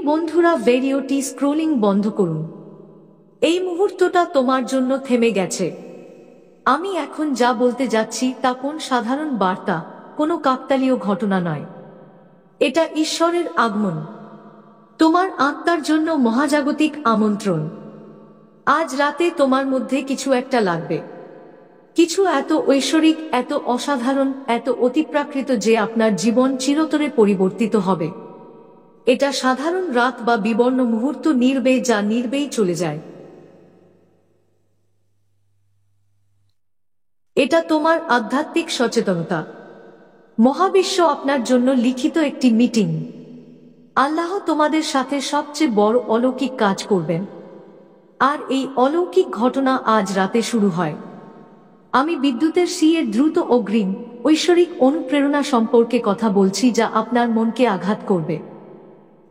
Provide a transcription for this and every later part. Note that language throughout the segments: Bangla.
বন্ধুরা, ভিডিওটি স্ক্রোলিং বন্ধ করুন। এই মুহূর্তটা তোমার জন্য থেমে গেছে। আমি এখন যা বলতে যাচ্ছি তা কোন সাধারণ বার্তা, কোনো কাকতালীয় ঘটনা নয়। এটা ঈশ্বরের আগমন, তোমার আত্মার জন্য মহাজাগতিক আমন্ত্রণ। আজ রাতে তোমার মধ্যে কিছু একটা লাগবে, কিছু এত ঐশ্বরিক, এত অসাধারণ, এত অতিপ্রাকৃত যে আপনার জীবন চিরতরে পরিবর্তিত হবে। এটা সাধারণ রাত বা বিবর্ণ মুহূর্ত নির্বে, যা নির্বেই চলে যায়। এটা তোমার আধ্যাত্মিক সচেতনতা। মহাবিশ্ব আপনার জন্য লিখিত একটি মিটিং। আল্লাহ তোমাদের সাথে সবচেয়ে বড় অলৌকিক কাজ করবেন, আর এই অলৌকিক ঘটনা আজ রাতে শুরু হয়। আমি বিদ্যুতের এর দ্রুত অগ্রিম ঐশ্বরিক অনুপ্রেরণা সম্পর্কে কথা বলছি, যা আপনার মনকে আঘাত করবে।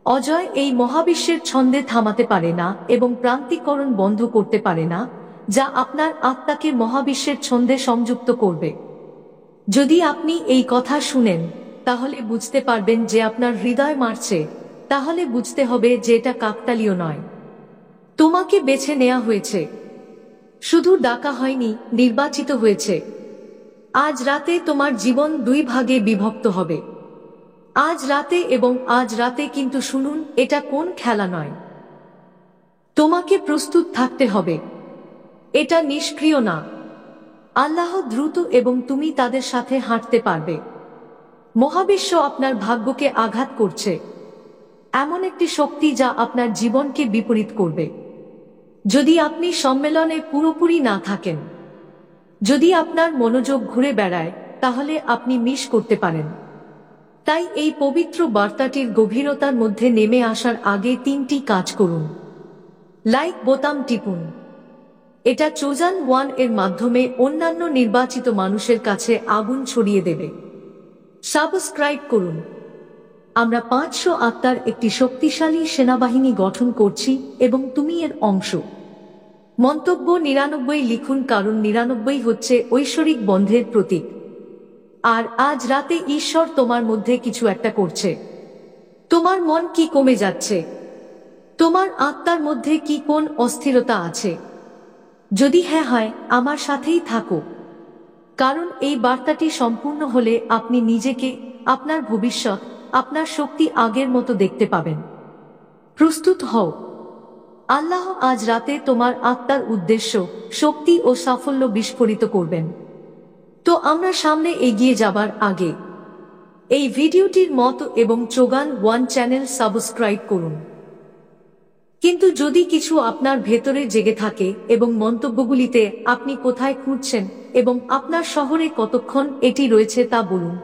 অজয় এই মহাবিশ্বের ছন্দে থামাতে পারে না এবং প্রান্তিকরণ বন্ধ করতে পারে না, যা আপনার আত্মাকে মহাবিশ্বের ছন্দে সংযুক্ত করবে। যদি আপনি এই কথা শুনেন, তাহলে বুঝতে পারবেন যে আপনার হৃদয় মারছে। তাহলে বুঝতে হবে যে এটা কাকতালীয় নয়। তোমাকে বেছে নেওয়া হয়েছে, শুধু ডাকা হয়নি, নির্বাচিত হয়েছে। আজ রাতে তোমার জীবন দুই ভাগে বিভক্ত হবে। আজ রাতে এবং আজ রাতে, কিন্তু শুনুন, এটা কোন খেলা নয়। তোমাকে প্রস্তুত থাকতে হবে। এটা নিষ্ক্রিয় না। আল্লাহ দ্রুত এবং তুমি তাদের সাথে হাঁটতে পারবে। মহাবিশ্ব আপনার ভাগ্যকে আঘাত করছে, এমন একটি শক্তি যা আপনার জীবনকে বিপরীত করবে। যদি আপনি সম্মেলনে পুরোপুরি না থাকেন, যদি আপনার মনোযোগ ঘুরে বেড়ায়, তাহলে আপনি মিস করতে পারেন। তাই এই পবিত্র বার্তাটির গভীরতার মধ্যে নেমে আসার আগে তিনটি কাজ করুন। লাইক বোতাম টিপুন। এটা চোজান ওয়ান এর মাধ্যমে অন্যান্য নির্বাচিত মানুষের কাছে আগুন ছড়িয়ে দেবে। সাবস্ক্রাইব করুন। আমরা 500 আত্মার একটি শক্তিশালী সেনাবাহিনী গঠন করছি এবং তুমি এর অংশ। মন্তব্য 99 লিখুন, কারণ 99 হচ্ছে ঐশ্বরিক বন্ধের প্রতীক। আর আজ রাতে ঈশ্বর তোমার মধ্যে কিছু একটা করছে। তোমার মন কি কমে যাচ্ছে? তোমার আত্মার মধ্যে কি কোন অস্থিরতা আছে? যদি হ্যাঁ হয়, আমার সাথেই থাকো, কারণ এই বার্তাটি সম্পূর্ণ হলে আপনি নিজেকে, আপনার ভবিষ্যৎ, আপনার শক্তি আগের মতো দেখতে পাবেন। প্রস্তুত হও। আল্লাহ আজ রাতে তোমার আত্মার উদ্দেশ্য, শক্তি ও সাফল্য বিস্ফোরিত করবেন। তো আমরা সামনে এগিয়ে যাবার আগে এই ভিডিওটির মত এবং চোগান ওয়ান চ্যানেল সাবস্ক্রাইব করুন। কিন্তু যদি কিছু আপনার ভেতরে জেগে থাকে এবং মন্তব্যগুলিতে আপনি কোথায় খুঁজছেন এবং আপনার শহরে কতক্ষণ এটি রয়েছে তা বলুন।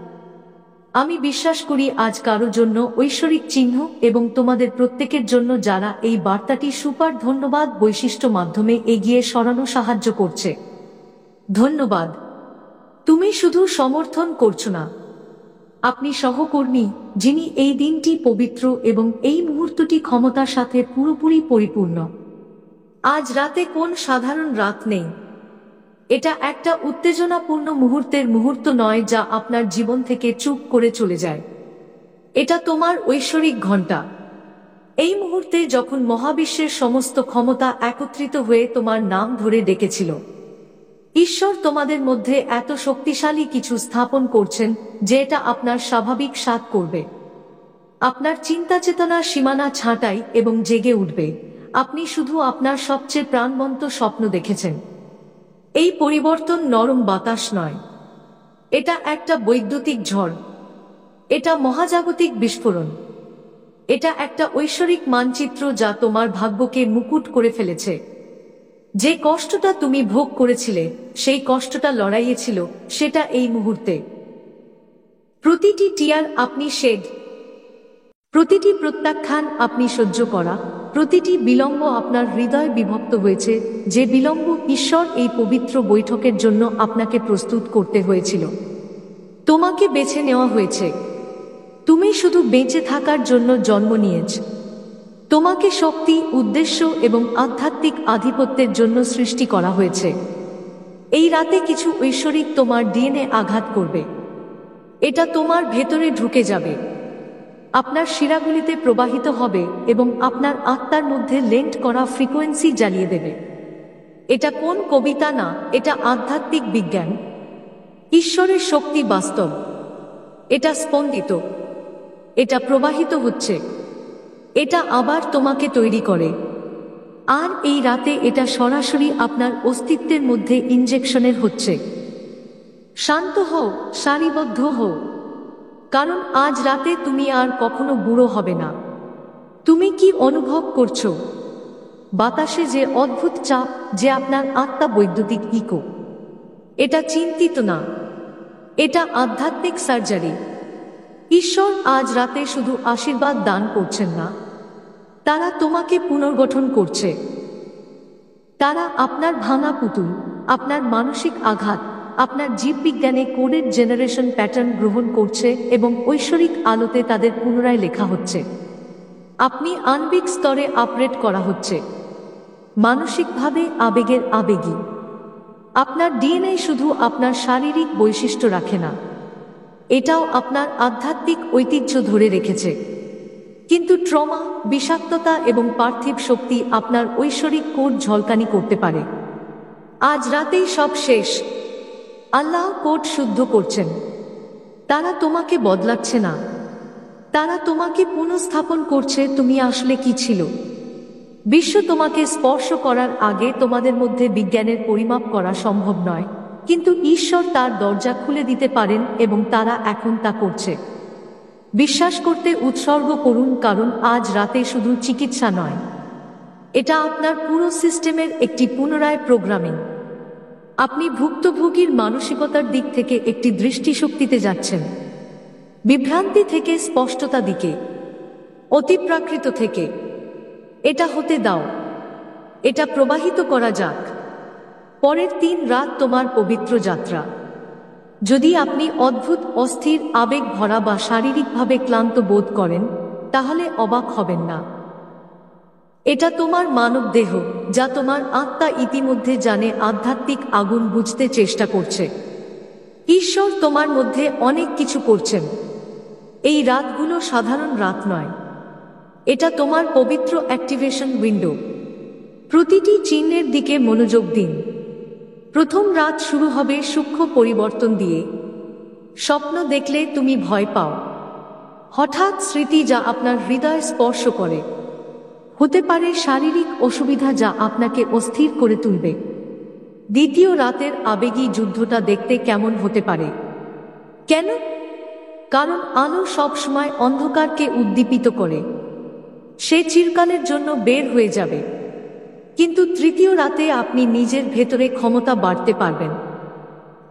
আমি বিশ্বাস করি আজ কারো জন্য ঐশ্বরিক চিহ্ন এবং তোমাদের প্রত্যেকের জন্য যারা এই বার্তাটি সুপার ধন্যবাদ বৈশিষ্ট্য মাধ্যমে এগিয়ে সরানো সাহায্য করছে। ধন্যবাদ। তুমি শুধু সমর্থন করছো না, আপনি সহকর্মী, যিনি এই দিনটি পবিত্র এবং এই মুহূর্তটি ক্ষমতার সাথে পুরোপুরি পরিপূর্ণ। আজ রাতে কোন সাধারণ রাত নেই। এটা একটা উত্তেজনাপূর্ণ মুহূর্তের মুহূর্ত নয়, যা আপনার জীবন থেকে চুপ করে চলে যায়। এটা তোমার ঐশ্বরিক ঘণ্টা। এই মুহূর্তে যখন মহাবিশ্বের সমস্ত ক্ষমতা একত্রিত হয়ে তোমার নাম ধরে ডেকেছিল, ঈশ্বর তোমাদের মধ্যে এত শক্তিশালী কিছু স্থাপন করছেন যে এটা আপনার স্বাভাবিক স্বাদ করবে। আপনার চিন্তা চেতনার সীমানা ছাঁটাই এবং জেগে উঠবে। আপনি শুধু আপনার সবচেয়ে প্রাণবন্ত স্বপ্ন দেখেছেন। এই পরিবর্তন নরম বাতাস নয়, এটা একটা বৈদ্যুতিক ঝড়। এটা মহাজাগতিক বিস্ফোরণ। এটা একটা ঐশ্বরিক মানচিত্র যা তোমার ভাগ্যকে মুকুট করে ফেলেছে। যে কষ্টটা তুমি ভোগ করেছিলে, সেই কষ্টটা লড়াইয়ে ছিল, সেটা এই মুহূর্তে। প্রতিটি টিয়ার আপনি শেড, প্রতিটি প্রত্যাখ্যান আপনি সহ্য করা, প্রতিটি বিলম্ব আপনার হৃদয় বিভক্ত হয়েছে। যে বিলম্ব ঈশ্বর এই পবিত্র বৈঠকের জন্য আপনাকে প্রস্তুত করতে হয়েছিল। তোমাকে বেছে নেওয়া হয়েছে। তুমি শুধু বেঁচে থাকার জন্য জন্ম নিয়েছ। তোমাকে শক্তি, উদ্দেশ্য এবং আধ্যাত্মিক আধিপত্যের জন্য সৃষ্টি করা হয়েছে। এই রাতে কিছু ঐশ্বরিক তোমার ডিএনএ আঘাত করবে। এটা তোমার ভেতরে ঢুকে যাবে। আপনার শিরাগুলিতে প্রবাহিত হবে এবং আপনার আত্মার মধ্যে লেন্ট করা ফ্রিকোয়েন্সি জ্বালিয়ে দেবে। এটা কোন কবিতা না, এটা আধ্যাত্মিক বিজ্ঞান। ঈশ্বরের শক্তি বাস্তব। এটা স্পন্দিত, এটা প্রবাহিত হচ্ছে, এটা আবার তোমাকে তৈরি করে। আর এই রাতে এটা সরাসরি আপনার অস্তিত্বের মধ্যে ইনজেকশনের হচ্ছে। শান্ত হও, সারিবদ্ধ হও, কারণ আজ রাতে তুমি আর কখনো বুড়ো হবে না। তুমি কি অনুভব করছো? বাতাসে যে অদ্ভুত চাপ, যে আপনার আত্মা বৈদ্যুতিক ইকো। এটা চিন্তিত না, এটা আধ্যাত্মিক সার্জারি। ঈশ্বর আজ রাতে শুধু আশীর্বাদ দান করছেন না, তারা তোমাকে পুনর্গঠন করছে। তারা আপনার ভাঙা পুতুল, আপনার মানসিক আঘাত, আপনার জীববিজ্ঞানে কোডেড জেনারেশন প্যাটার্ন গ্রহণ করছে এবং ঐশ্বরিক আলোতে তাদের পুনরায় লেখা হচ্ছে। আপনি আণবিক স্তরে আপগ্রেড করা হচ্ছে, মানসিকভাবে আবেগের আবেগী। আপনার ডিএনএ শুধু আপনার শারীরিক বৈশিষ্ট্য রাখে না, এটাও আপনার আধ্যাত্মিক ঐতিহ্য ধরে রেখেছে। কিন্তু ট্রমা, বিষাক্ততা এবং পার্থিব শক্তি আপনার ঐশ্বরিক কোড ঝলকানি করতে পারে। আজ রাতেই সব শেষ। আল্লাহ কোড শুদ্ধ করছেন। তারা তোমাকে বদলাচ্ছে না, তারা তোমাকে পুনঃস্থাপন করছে তুমি আসলে কি ছিল। বিশ্ব তোমাকে স্পর্শ করার আগে তোমাদের মধ্যে বিজ্ঞানের পরিমাপ করা সম্ভব নয়, কিন্তু ঈশ্বর তার দরজা খুলে দিতে পারেন এবং তারা এখন তা করছে। বিশ্বাস করতে উৎসর্গ করুন, কারণ আজ রাতে শুধু চিকিৎসা নয়, এটা আপনার পুরো সিস্টেমের একটি পুনরায় প্রোগ্রামিং। আপনি ভুক্তভোগীর মানসিকতার দিক থেকে একটি দৃষ্টিশক্তিতে যাচ্ছেন, বিভ্রান্তি থেকে স্পষ্টতা দিকে, অতিপ্রাকৃত থেকে। এটা হতে দাও, এটা প্রবাহিত করা যাক। পরের 3 রাত তোমার পবিত্র যাত্রা। যদি আপনি অদ্ভুত, অস্থির, আবেগ ভরা বা শারীরিকভাবে ক্লান্ত বোধ করেন, তাহলে অবাক হবেন না। এটা তোমার মানব দেহ, যা তোমার আত্মা ইতিমধ্যে জানে, আধ্যাত্মিক আগুন বুঝতে চেষ্টা করছে। ঈশ্বর তোমার মধ্যে অনেক কিছু করছেন। এই রাতগুলো সাধারণ রাত নয়, এটা তোমার পবিত্র অ্যাক্টিভেশন উইন্ডো। প্রতিটি চিহ্নের দিকে মনোযোগ দিন। প্রথম রাত শুরু হবে সূক্ষ্ম পরিবর্তন দিয়ে। স্বপ্ন দেখলে তুমি ভয় পাও, হঠাৎ স্মৃতি যা আপনার হৃদয় স্পর্শ করে, হতে পারে শারীরিক অসুবিধা যা আপনাকে অস্থির করে তুলবে। দ্বিতীয় রাতের আবেগী যুদ্ধটা দেখতে কেমন হতে পারে? কেন? কারণ আলো সবসময় অন্ধকারকে উদ্দীপিত করে। সে চিরকালের জন্য বের হয়ে যাবে। কিন্তু তৃতীয় রাতে আপনি নিজের ভেতরে ক্ষমতা বাড়তে পারবেন,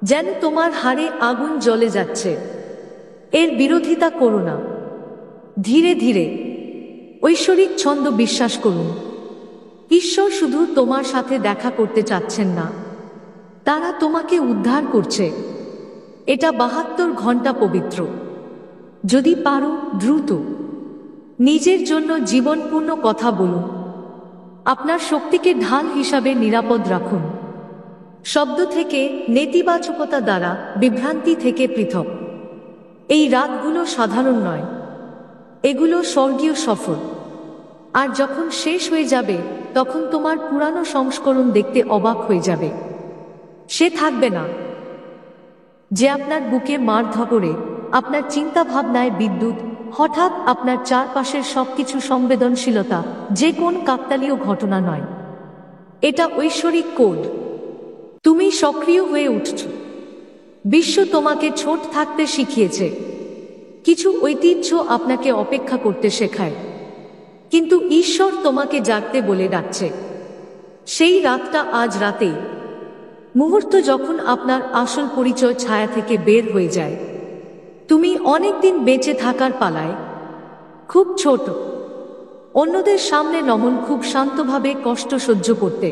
যেন তোমার হাড়ে আগুন জ্বলে যাচ্ছে। এর বিরোধিতা করো না। ধীরে ধীরে ঐশ্বরিক ছন্দ বিশ্বাস করুন। ঈশ্বর শুধু তোমার সাথে দেখা করতে চাচ্ছেন না, তারা তোমাকে উদ্ধার করছে। এটা 72 ঘন্টা পবিত্র। যদি পারো দ্রুত নিজের জন্য জীবনপূর্ণ কথা বলুন। আপনার শক্তিকে ঢাল হিসাবে নিরাপদ রাখুন, শব্দ থেকে, নেতিবাচকতা দ্বারা, বিভ্রান্তি থেকে পৃথক। এই রাতগুলো সাধারণ নয়, এগুলো স্বর্গীয় সফর। আর যখন শেষ হয়ে যাবে, তখন তোমার পুরানো সংস্করণ দেখতে অবাক হয়ে যাবে। সে থাকবে না, যে আপনার বুকে মার ধরে, আপনার চিন্তা ভাবনায় বিদ্যুৎ, হঠাৎ আপনার চারপাশের সবকিছু সংবেদনশীলতা, যে কোন কাকতালীয় ঘটনা নয়। এটা ঐশ্বরিক কোড। তুমি সক্রিয় হয়ে উঠছ। বিশ্ব তোমাকে ছোট থাকতে শিখিয়েছে। কিছু ঐতিহ্য আপনাকে অপেক্ষা করতে শেখায়, কিন্তু ঈশ্বর তোমাকে জাগতে বলে ডাকছে। সেই রাতটা আজ রাতেই, মুহূর্ত যখন আপনার আসল পরিচয় ছায়া থেকে বের হয়ে যায়। তুমি অনেকদিন বেঁচে থাকার পালায়, খুব ছোট, অন্যদের সামনে নমন, খুব শান্তভাবে কষ্ট সহ্য করতে।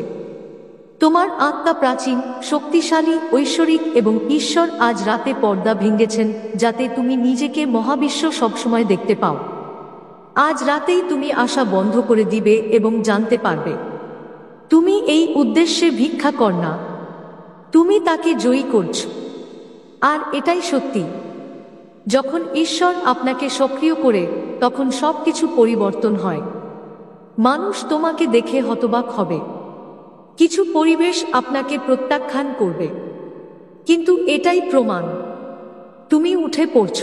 তোমার আত্মা প্রাচীন, শক্তিশালী, ঐশ্বরিক এবং ঈশ্বর আজ রাতে পর্দা ভেঙেছেন, যাতে তুমি নিজেকে মহাবিশ্ব সবসময় দেখতে পাও। আজ রাতেই তুমি আশা বন্ধ করে দিবে এবং জানতে পারবে তুমি এই উদ্দেশ্যে ভিক্ষা কর না, তুমি তাকে জয়ী করছ। আর এটাই সত্যি, যখন ঈশ্বর আপনাকে সক্রিয় করে তখন সবকিছু পরিবর্তন হয়। মানুষ তোমাকে দেখে হতবাক হবে। কিছু পরিবেশ আপনাকে প্রত্যাখ্যান করবে, কিন্তু এটাই প্রমাণ তুমি উঠে পড়ছ।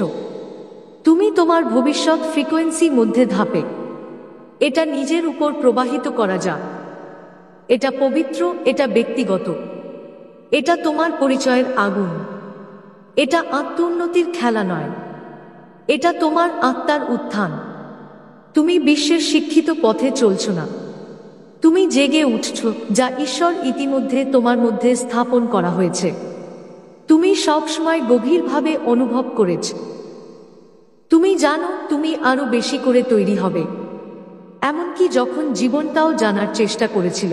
তুমি তোমার ভবিষ্যৎ ফ্রিকোয়েন্সি মধ্যে ধাপে। এটা নিজের উপর প্রবাহিত করা যাক। এটা পবিত্র, এটা ব্যক্তিগত, এটা তোমার পরিচয়ের আগুন। এটা আত্মোন্নতির খেলা নয়, এটা তোমার আত্মার উত্থান। তুমি বিশ্বের শিক্ষিত পথে চলছ না, তুমি জেগে উঠছ যা ঈশ্বর ইতিমধ্যে তোমার মধ্যে স্থাপন করা হয়েছে। তুমি সবসময় গভীরভাবে অনুভব করেছ। তুমি জানো তুমি আরো বেশি করে তৈরি হবে, এমনকি যখন জীবনটাও জানার চেষ্টা করেছিল।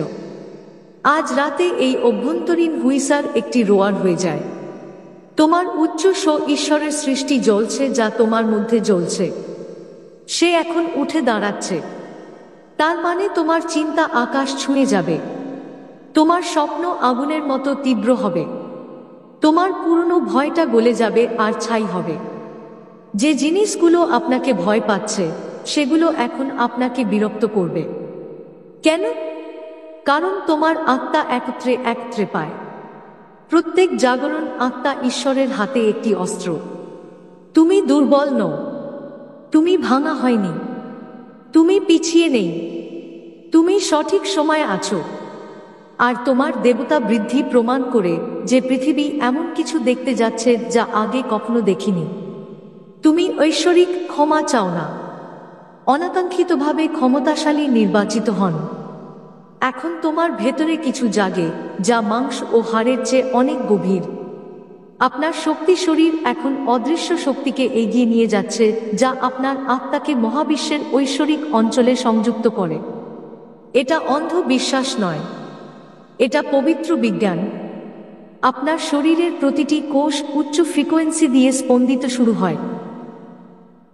আজ রাতে এই অভ্যন্তরীণ হুইসার একটি রোয়ার হয়ে যায়। তোমার উচ্চ ঈশ্বরের সৃষ্টি জ্বলছে যা তোমার মধ্যে জ্বলছে। সে এখন উঠে দাঁড়াচ্ছে। তার মানে তোমার চিন্তা আকাশ ছুঁয়ে যাবে। তোমার স্বপ্ন আগুনের মতো তীব্র হবে। তোমার পুরনো ভয়টা গলে যাবে আর ছাই হবে। যে জিনিসগুলো আপনাকে ভয় পাচ্ছে সেগুলো এখন আপনাকে বিরক্ত করবে। কেন? কারণ তোমার আত্মা একত্রে পায়। প্রত্যেক জাগরণ আত্মা ঈশ্বরের হাতে একটি অস্ত্র। তুমি দুর্বল নও, তুমি ভাঙা হয়নি, তুমি পিছিয়ে নেই, তুমি সঠিক সময়ে আছো। আর তোমার দেবতা বৃদ্ধি প্রমাণ করে যে পৃথিবী এমন কিছু দেখতে যাচ্ছে যা আগে কখনো দেখিনি। তুমি ঐশ্বরিক ক্ষমা চাও না, অনাকাঙ্ক্ষিতভাবে ক্ষমতাশালী নির্বাচিত হন। এখন তোমার ভেতরে কিছু জাগে যা মাংস ও হাড়ের চেয়ে অনেক গভীর। আপনার শক্তি শরীর এখন অদৃশ্য শক্তিকে এগিয়ে নিয়ে যাচ্ছে যা আপনার আত্মাকে মহাবিশ্বের ঐশ্বরিক অঞ্চলে সংযুক্ত করে। এটা অন্ধ বিশ্বাস নয়, এটা পবিত্র বিজ্ঞান। আপনার শরীরের প্রতিটি কোষ উচ্চ ফ্রিকোয়েন্সি দিয়ে স্পন্দিত শুরু হয়,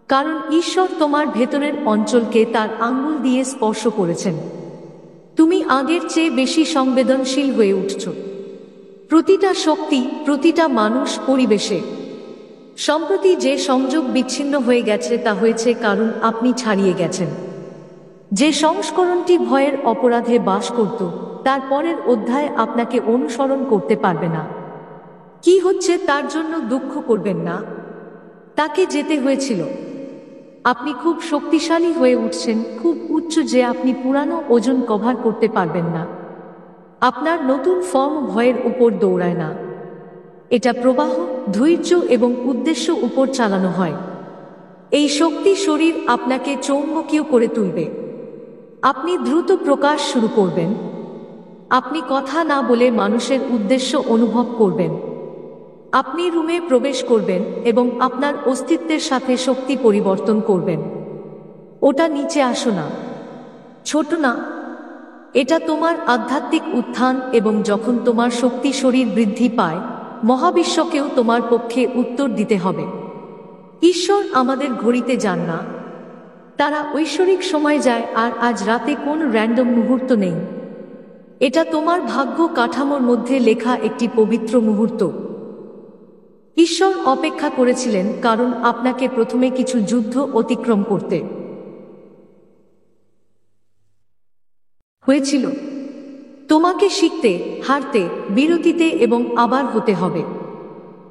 কারণ ঈশ্বর তোমার ভেতরের অঞ্চলকে তার আঙ্গুল দিয়ে স্পর্শ করেছেন। তুমি আগের চেয়ে বেশি সংবেদনশীল হয়ে উঠছ। প্রতিটা শক্তি, প্রতিটা মানুষ, পরিবেশে। সম্প্রতি যে সংযোগ বিচ্ছিন্ন হয়ে গেছে তা হয়েছে কারণ আপনি ছাড়িয়ে গেছেন। যে সংস্করণটি ভয়ের অপরাধে বাস করত তার পরের অধ্যায় আপনাকে অনুসরণ করতে পারবে না। কি হচ্ছে তার জন্য দুঃখ করবেন না, তাকে যেতে হয়েছিল। আপনি খুব শক্তিশালী হয়ে উঠছেন, খুব উচ্চ যে আপনি পুরানো ওজন কভার করতে পারবেন না। আপনার নতুন ফর্ম ভয়ের উপর দৌড়ায় না, এটা প্রবাহ, ধৈর্য এবং উদ্দেশ্য উপর চালানো হয়। এই শক্তি শরীর আপনাকে চৌম্বকীয় করে তুলবে। আপনি দ্রুত প্রকাশ শুরু করবেন। আপনি কথা না বলে মানুষের উদ্দেশ্য অনুভব করবেন। আপনি রুমে প্রবেশ করবেন এবং আপনার অস্তিত্বের সাথে শক্তি পরিবর্তন করবেন। ওটা নিচে আসো না, ছোট না। এটা তোমার আধ্যাত্মিক উত্থান, এবং যখন তোমার শক্তি শরীর বৃদ্ধি পায় মহাবিশ্বকেও তোমার পক্ষে উত্তর দিতে হবে। ঈশ্বর আমাদের ঘড়িতে যান না, তারা ঐশ্বরিক সময় যায়। আর আজ রাতে কোনো র্যান্ডম মুহূর্ত নেই। এটা তোমার ভাগ্য কাঠামোর মধ্যে লেখা একটি পবিত্র মুহূর্ত। ঈশ্বর অপেক্ষা করেছিলেন কারণ আপনাকে প্রথমে কিছু যুদ্ধ অতিক্রম করতে হয়েছিল। তোমাকে শিখতে, হারতে, বিরতিতে এবং আবার হতে হবে,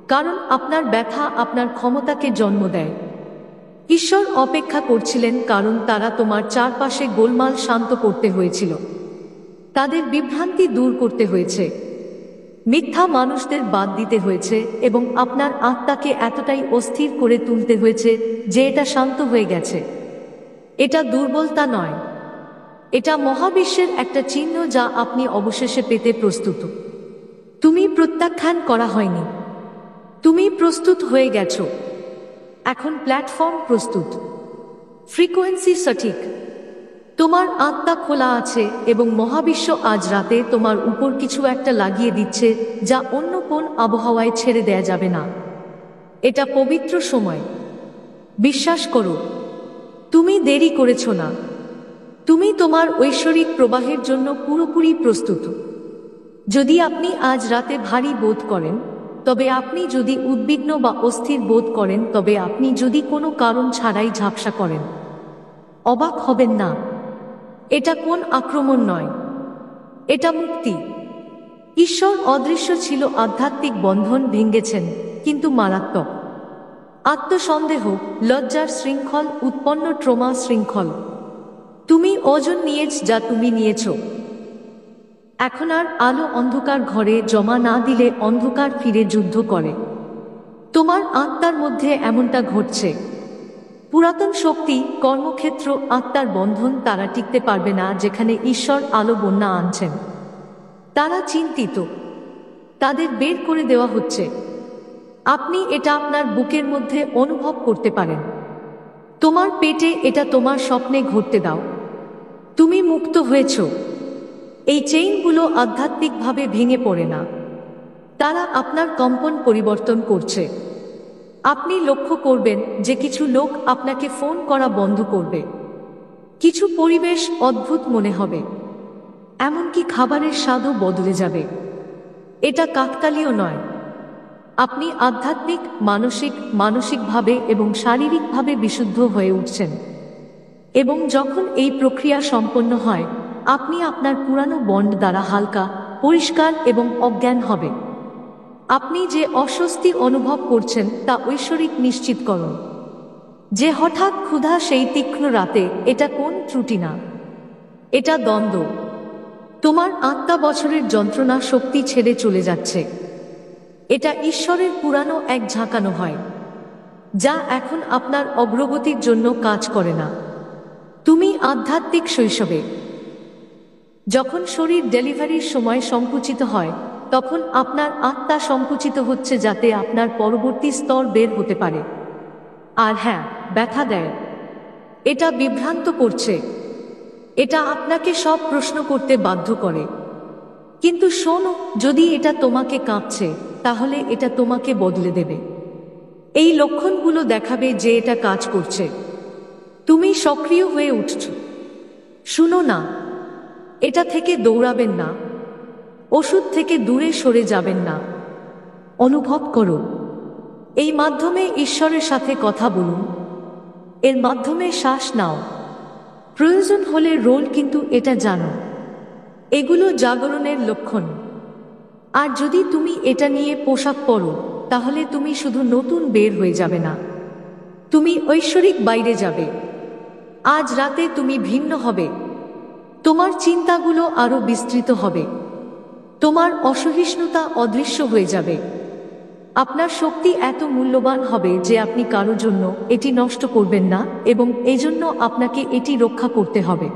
কারণ আপনার ব্যথা আপনার ক্ষমতাকে জন্ম দেয়। ঈশ্বর অপেক্ষা করছিলেন কারণ তারা তোমার চারপাশে গোলমাল শান্ত করতে হয়েছিল। তাদের বিভ্রান্তি দূর করতে হয়েছে, মিথ্যা মানুষদের বাদ দিতে হয়েছে এবং আপনার আত্মাকে এতটাই অস্থির করে তুলতে হয়েছে যে এটা শান্ত হয়ে গেছে। এটা দুর্বলতা নয়, এটা মহাবিশ্বের একটা চিহ্ন যা আপনি অবশেষে পেতে প্রস্তুত। তুমি প্রত্যাখ্যান করা হয়নি, তুমি প্রস্তুত হয়ে গেছো। এখন প্ল্যাটফর্ম প্রস্তুত, ফ্রিকোয়েন্সি সঠিক, তোমার আত্মা খোলা আছে এবং মহাবিশ্ব আজ রাতে তোমার উপর কিছু একটা লাগিয়ে দিচ্ছে যা অন্য কোন আবহাওয়ায় ছেড়ে দেয়া যাবে না। এটা পবিত্র সময়, বিশ্বাস করো। তুমি দেরি করেছো না, তুমি তোমার ঐশ্বরিক প্রবাহের জন্য পুরোপুরি প্রস্তুত। যদি আপনি আজ রাতে ভারী বোধ করেন, তবে আপনি যদি উদ্বিগ্ন বা অস্থির বোধ করেন, তবে আপনি যদি কোনো কারণ ছাড়াই ঝাপসা করেন, অবাক হবেন না, এটা কোন আক্রমণ নয়, এটা মুক্তি। ঈশ্বর অদৃশ্য ছিল, আধ্যাত্মিক বন্ধন ভেঙেছেন, কিন্তু মারাত্মক আত্মসন্দেহ, লজ্জার শৃঙ্খল উৎপন্ন, ট্রমা শৃঙ্খল। তুমি ওজন নিয়েছ যা তুমি নিয়েছ। এখন আর আলো অন্ধকার ঘরে জমা না দিলে অন্ধকার ফিরে যুদ্ধ করে। তোমার আত্মার মধ্যে এমনটা ঘটছে। পুরাতন শক্তি, কর্মক্ষেত্র, আত্মার বন্ধন, তারা টিকতে পারবে না যেখানে ঈশ্বর আলো বন্যা আনছেন। তারা চিন্তিত, তাদের বের করে দেওয়া হচ্ছে। আপনি এটা আপনার বুকের মধ্যে অনুভব করতে পারেন। তোমার পেটে, এটা তোমার স্বপ্নে ঘটতে দাও। তুমি মুক্ত হয়েছ। এই চেইনগুলো আধ্যাত্মিকভাবে ভেঙে পড়ে না, তারা আপনার কম্পন পরিবর্তন করছে। আপনি লক্ষ্য করবেন যে কিছু লোক আপনাকে ফোন করা বন্ধ করবে, কিছু পরিবেশ অদ্ভুত মনে হবে, এমনকি খাবারের স্বাদও বদলে যাবে। এটা কাকতালীয় নয়। আপনি আধ্যাত্মিক, মানসিকভাবে এবং শারীরিকভাবে বিশুদ্ধ হয়ে উঠছেন। এবং যখন এই প্রক্রিয়া সম্পন্ন হয়, আপনি আপনার পুরানো বন্ড দ্বারা হালকা, পরিষ্কার এবং অজ্ঞান হবে। আপনি যে অস্বস্তি অনুভব করছেন তা ঐশ্বরিক নিশ্চিতকরণ। যে হঠাৎ ক্ষুধা, সেই তীক্ষ্ণ রাতে, এটা কোন ত্রুটি না, এটা দ্বন্দ্ব। তোমার আত্মা বছরের যন্ত্রণা শক্তি ছেড়ে চলে যাচ্ছে। এটা ঈশ্বরের পুরানো এক ঝাঁকানো হয়, যা এখন আপনার অগ্রগতির জন্য কাজ করে না। তুমি আধ্যাত্মিক শৈশবে, যখন শরীর ডেলিভারির সময় সংকুচিত হয়, তখন আপনার আত্মা সংকুচিত হচ্ছে যাতে আপনার পরবর্তী স্তর বের হতে পারে। আর হ্যাঁ, ব্যথা দেয়, এটা বিভ্রান্ত করছে, এটা আপনাকে সব প্রশ্ন করতে বাধ্য করে। কিন্তু শোনো, যদি এটা তোমাকে কাঁপছে, তাহলে এটা তোমাকে বদলে দেবে। এই লক্ষণগুলো দেখাবে যে এটা কাজ করছে। তুমি সক্রিয় হয়ে উঠছ। শুনো না, এটা থেকে দৌড়াবেন না, ওষুধ থেকে দূরে সরে যাবেন না। অনুভব করো। এই মাধ্যমে ঈশ্বরের সাথে কথা বলুন, এর মাধ্যমে শ্বাস নাও, প্রয়োজন হলে রোল, কিন্তু এটা জানো, এগুলো জাগরণের লক্ষণ। আর যদি তুমি এটা নিয়ে পোশাক পরো, তাহলে তুমি শুধু নতুন বের হয়ে যাবে না, তুমি ঐশ্বরিক বাইরে যাবে। আজ রাতে তুমি ভিন্ন হবে। তোমার চিন্তাগুলো আরো বিস্তৃত হবে। তোমার অসহিষ্ণুতা অদৃশ্য হয়ে যাবে। আপনার শক্তি এত মূল্যবান হবে যে আপনি কারো জন্য এটি নষ্ট করবেন না, এবং এজন্য আপনাকে এটি রক্ষা করতে হবে।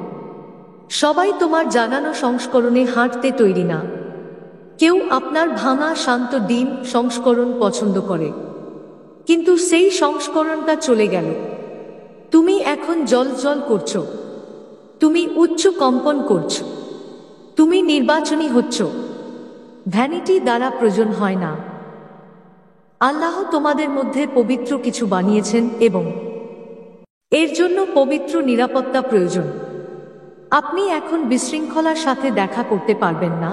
সবাই তোমার জাগানো সংস্করণে হাঁটতে তৈরি না। কেউ আপনার ভাঙা, শান্ত ডিম সংস্করণ পছন্দ করে, কিন্তু সেই সংস্করণটা চলে গেল। তুমি এখন জ্বল করছো, তুমি উচ্চ কম্পন করছো, তুমি নির্বাচনী হচ্ছ। ভ্যানিটি দ্বারা প্রয়োজন হয় না। আল্লাহ তোমাদের মধ্যে পবিত্র কিছু বানিয়েছেন এবং এর জন্য পবিত্র নিরাপত্তা প্রয়োজন। আপনি এখন বিশৃঙ্খলার সাথে দেখা করতে পারবেন না।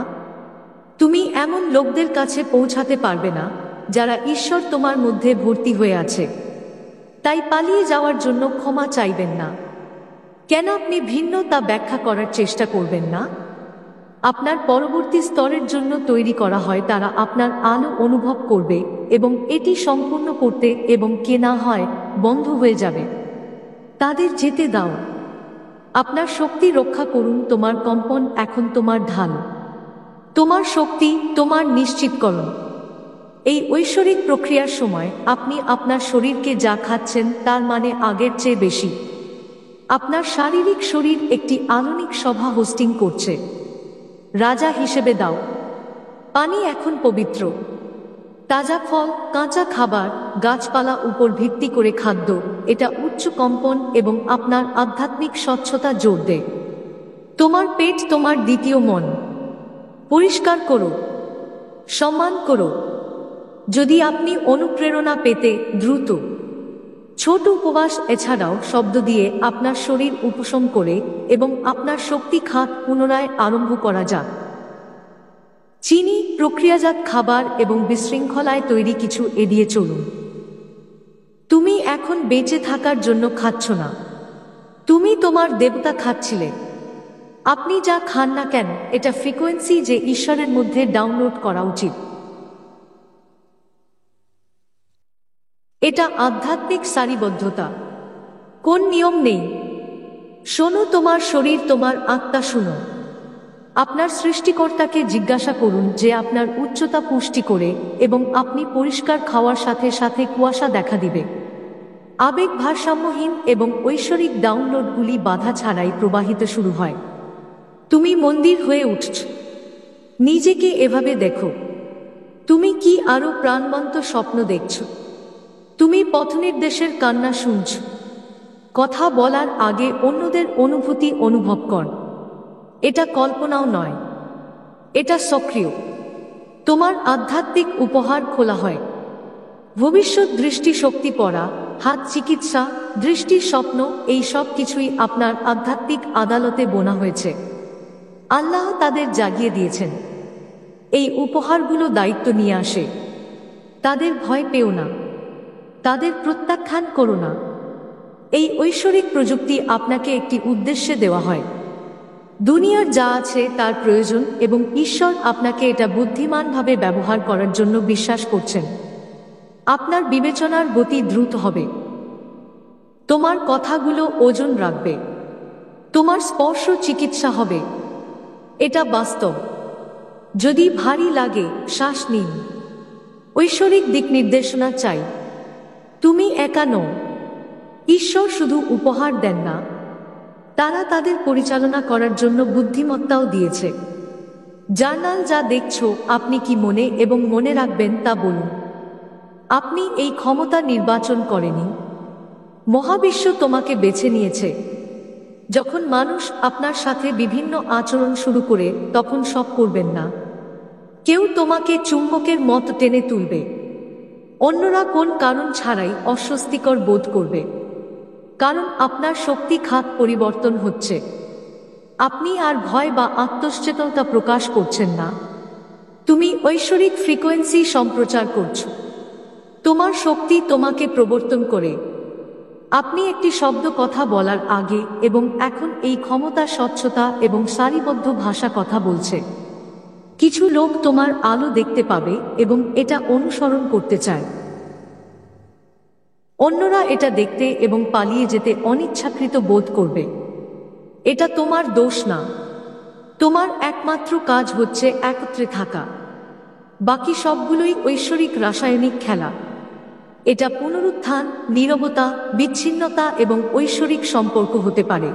তুমি এমন লোকদের কাছে পৌঁছাতে পারবে না যারা ঈশ্বর তোমার মধ্যে ভর্তি হয়ে আছে। তাই পালিয়ে যাওয়ার জন্য ক্ষমা চাইবেন না। কেন আপনি ভিন্ন তা ব্যাখ্যা করার চেষ্টা করবেন না। আপনার পরবর্তী স্তরের জন্য তৈরি করা হয়, তারা আপনার আলো অনুভব করবে এবং এটি সম্পূর্ণ করতে, এবং কে না হয় বন্ধ হয়ে যাবে। তাদের যেতে দাও। আপনার শক্তি রক্ষা করুন। তোমার কম্পন এখন তোমার ঢাল, তোমার শক্তি, তোমার নিশ্চিতকরণ। এই ঐশ্বরিক প্রক্রিয়ার সময় আপনি আপনার শরীরকে যা খাচ্ছেন তার মানে আগের চেয়ে বেশি। আপনার শারীরিক শরীর একটি আলোনিক সভা হোস্টিং করছে। রাজা হিসেবে দাও। পানি এখন পবিত্র। তাজা ফল, কাঁচা খাবার, গাছপালা উপর ভিত্তি করে খাদ্য, এটা উচ্চ কম্পন এবং আপনার আধ্যাত্মিক স্বচ্ছতা জোর দেয়। তোমার পেট তোমার দ্বিতীয় মন। পরিষ্কার করো, সম্মান করো। যদি আপনি অনুপ্রেরণা পেতে দ্রুত ছোট উপবাস এছাড়াও শব্দ দিয়ে আপনার শরীর উপশম করে এবং আপনার শক্তি খাত পুনরায় আরম্ভ করা যাক। চিনি, প্রক্রিয়াজাত খাবার এবং বিশৃঙ্খলায় তৈরি কিছু এড়িয়ে চলুন। তুমি এখন বেঁচে থাকার জন্য খাচ্ছ না, তুমি তোমার দেবতা খাচ্ছিলে। আপনি যা খান না কেন, এটা ফ্রিকোয়েন্সি যে ঈশ্বরের মধ্যে ডাউনলোড করা উচিত। এটা আধ্যাত্মিক সারিবদ্ধতা। কোন নিয়ম নেই। শোনো তোমার শরীর, তোমার আত্মা শুনো। আপনার সৃষ্টিকর্তাকে জিজ্ঞাসা করুন যে আপনার উচ্চতা পুষ্টি করে, এবং আপনি পরিষ্কার খাওয়ার সাথে সাথে কুয়াশা দেখা দিবে। আবেগ ভারসাম্যহীন এবং ঐশ্বরিক ডাউনলোডগুলি বাধা ছাড়াই প্রবাহিত শুরু হয়। তুমি মন্দির হয়ে উঠছ। নিজেকে এভাবে দেখো। তুমি কি আরো প্রাণবন্ত স্বপ্ন দেখছ? তুমি পথনির্দেশের কান্না শুনছ। কথা বলার আগে অন্যদের অনুভূতি অনুভব কর। এটা কল্পনাও নয়, এটা সক্রিয়। তোমার আধ্যাত্মিক উপহার খোলা হয়। ভবিষ্যৎ দৃষ্টি, শক্তি পড়া, হাত চিকিৎসা, দৃষ্টি, স্বপ্ন, এই সব কিছুই আপনার আধ্যাত্মিক আদালতে বোনা হয়েছে। আল্লাহ তাদের জাগিয়ে দিয়েছেন। এই উপহারগুলো দায়িত্ব নিয়ে আসে। তাদের ভয় পেও না, তাদের প্রত্যাখ্যান করো না। এই ঐশ্বরিক প্রযুক্তি আপনাকে একটি উদ্দেশ্যে দেওয়া হয়। দুনিয়ার যা আছে তার প্রয়োজন, এবং ঈশ্বর আপনাকে এটা বুদ্ধিমানভাবে ব্যবহার করার জন্য বিশ্বাস করছেন। আপনার বিবেচনার গতি দ্রুত হবে। তোমার কথাগুলো ওজন রাখবে। তোমার স্পর্শ চিকিৎসা হবে। এটা বাস্তব। যদি ভারী লাগে, শ্বাস নিন। ঐশ্বরিক দিক নির্দেশনা চাই। তুমি একা নও। ঈশ্বর শুধু উপহার দেন না, তারা তাদের পরিচালনা করার জন্য বুদ্ধিমত্তাও দিয়েছে। জার্নাল, যা দেখছো, আপনি কি মনে এবং মনে রাখবেন তা বলুন। আপনি এই ক্ষমতা নির্বাচন করেনি, মহাবিশ্ব তোমাকে বেছে নিয়েছে। যখন মানুষ আপনার সাথে বিভিন্ন আচরণ শুরু করে, তখন শক করবেন না। কেউ তোমাকে চুম্বকের মতো টেনে তুলবে। অন্যরা কোন কারণ ছাড়াই অস্বস্তিকর বোধ করবে, কারণ আপনার শক্তি খাত পরিবর্তন হচ্ছে। আপনি আর ভয় বা আত্মসচেতনতা প্রকাশ করছেন না। তুমি ঐশ্বরিক ফ্রিকোয়েন্সি সম্প্রচার করছো। তোমার শক্তি তোমাকে প্রবর্তন করে। আপনি একটি শব্দ কথা বলার আগে এবং এখন এই ক্ষমতা, স্বচ্ছতা এবং সারিবদ্ধ ভাষা কথা বলছে। কিছু লোক তোমার আলো দেখতে পাবে এবং এটা অনুসরণ করতে চায়। অন্যরা এটা দেখতে এবং পালিয়ে যেতে অনিচ্ছাকৃত বোধ করবে। এটা তোমার দোষ না। তোমার একমাত্র কাজ হচ্ছে একত্রে থাকা। বাকি সবগুলোই ঐশ্বরিক রাসায়নিক খেলা। এটা পুনরুত্থান, নীরবতা, বিচ্ছিন্নতা এবং ঐশ্বরিক সম্পর্ক হতে পারে।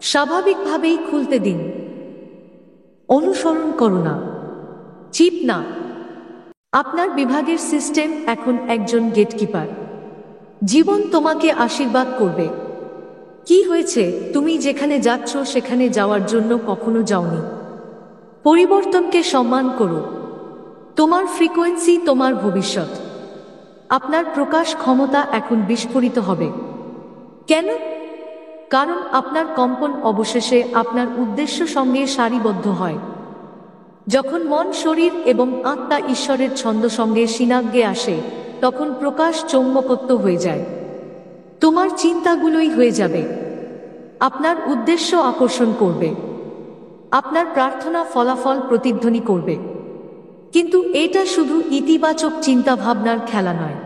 স্বাভাবিকভাবেই খুলতে দিন। অনুসরণ করো না, চিপ না। আপনার বিভাগের সিস্টেম এখন একজন গেটকিপার। জীবন তোমাকে আশীর্বাদ করবে। কি হয়েছে? তুমি যেখানে যাচ্ছ সেখানে যাওয়ার জন্য কখনো যাওনি। পরিবর্তনকে সম্মান করো। তোমার ফ্রিকোয়েন্সি তোমার ভবিষ্যৎ। আপনার প্রকাশ ক্ষমতা এখন বিস্ফোরিত হবে। কেন? কারণ আপনার কম্পন অবশেষে আপনার উদ্দেশ্য সঙ্গে সারিবদ্ধ হয়। যখন মন, শরীর এবং আত্মা ঈশ্বরের ছন্দ সঙ্গে সিনাগ্যে আসে, তখন প্রকাশ চৌম্বকত্ব হয়ে যায়। তোমার চিন্তাগুলোই হয়ে যাবে। আপনার উদ্দেশ্য আকর্ষণ করবে। আপনার প্রার্থনা ফলাফল প্রতিধ্বনি করবে। কিন্তু এটা শুধু ইতিবাচক চিন্তাভাবনার খেলা নয়,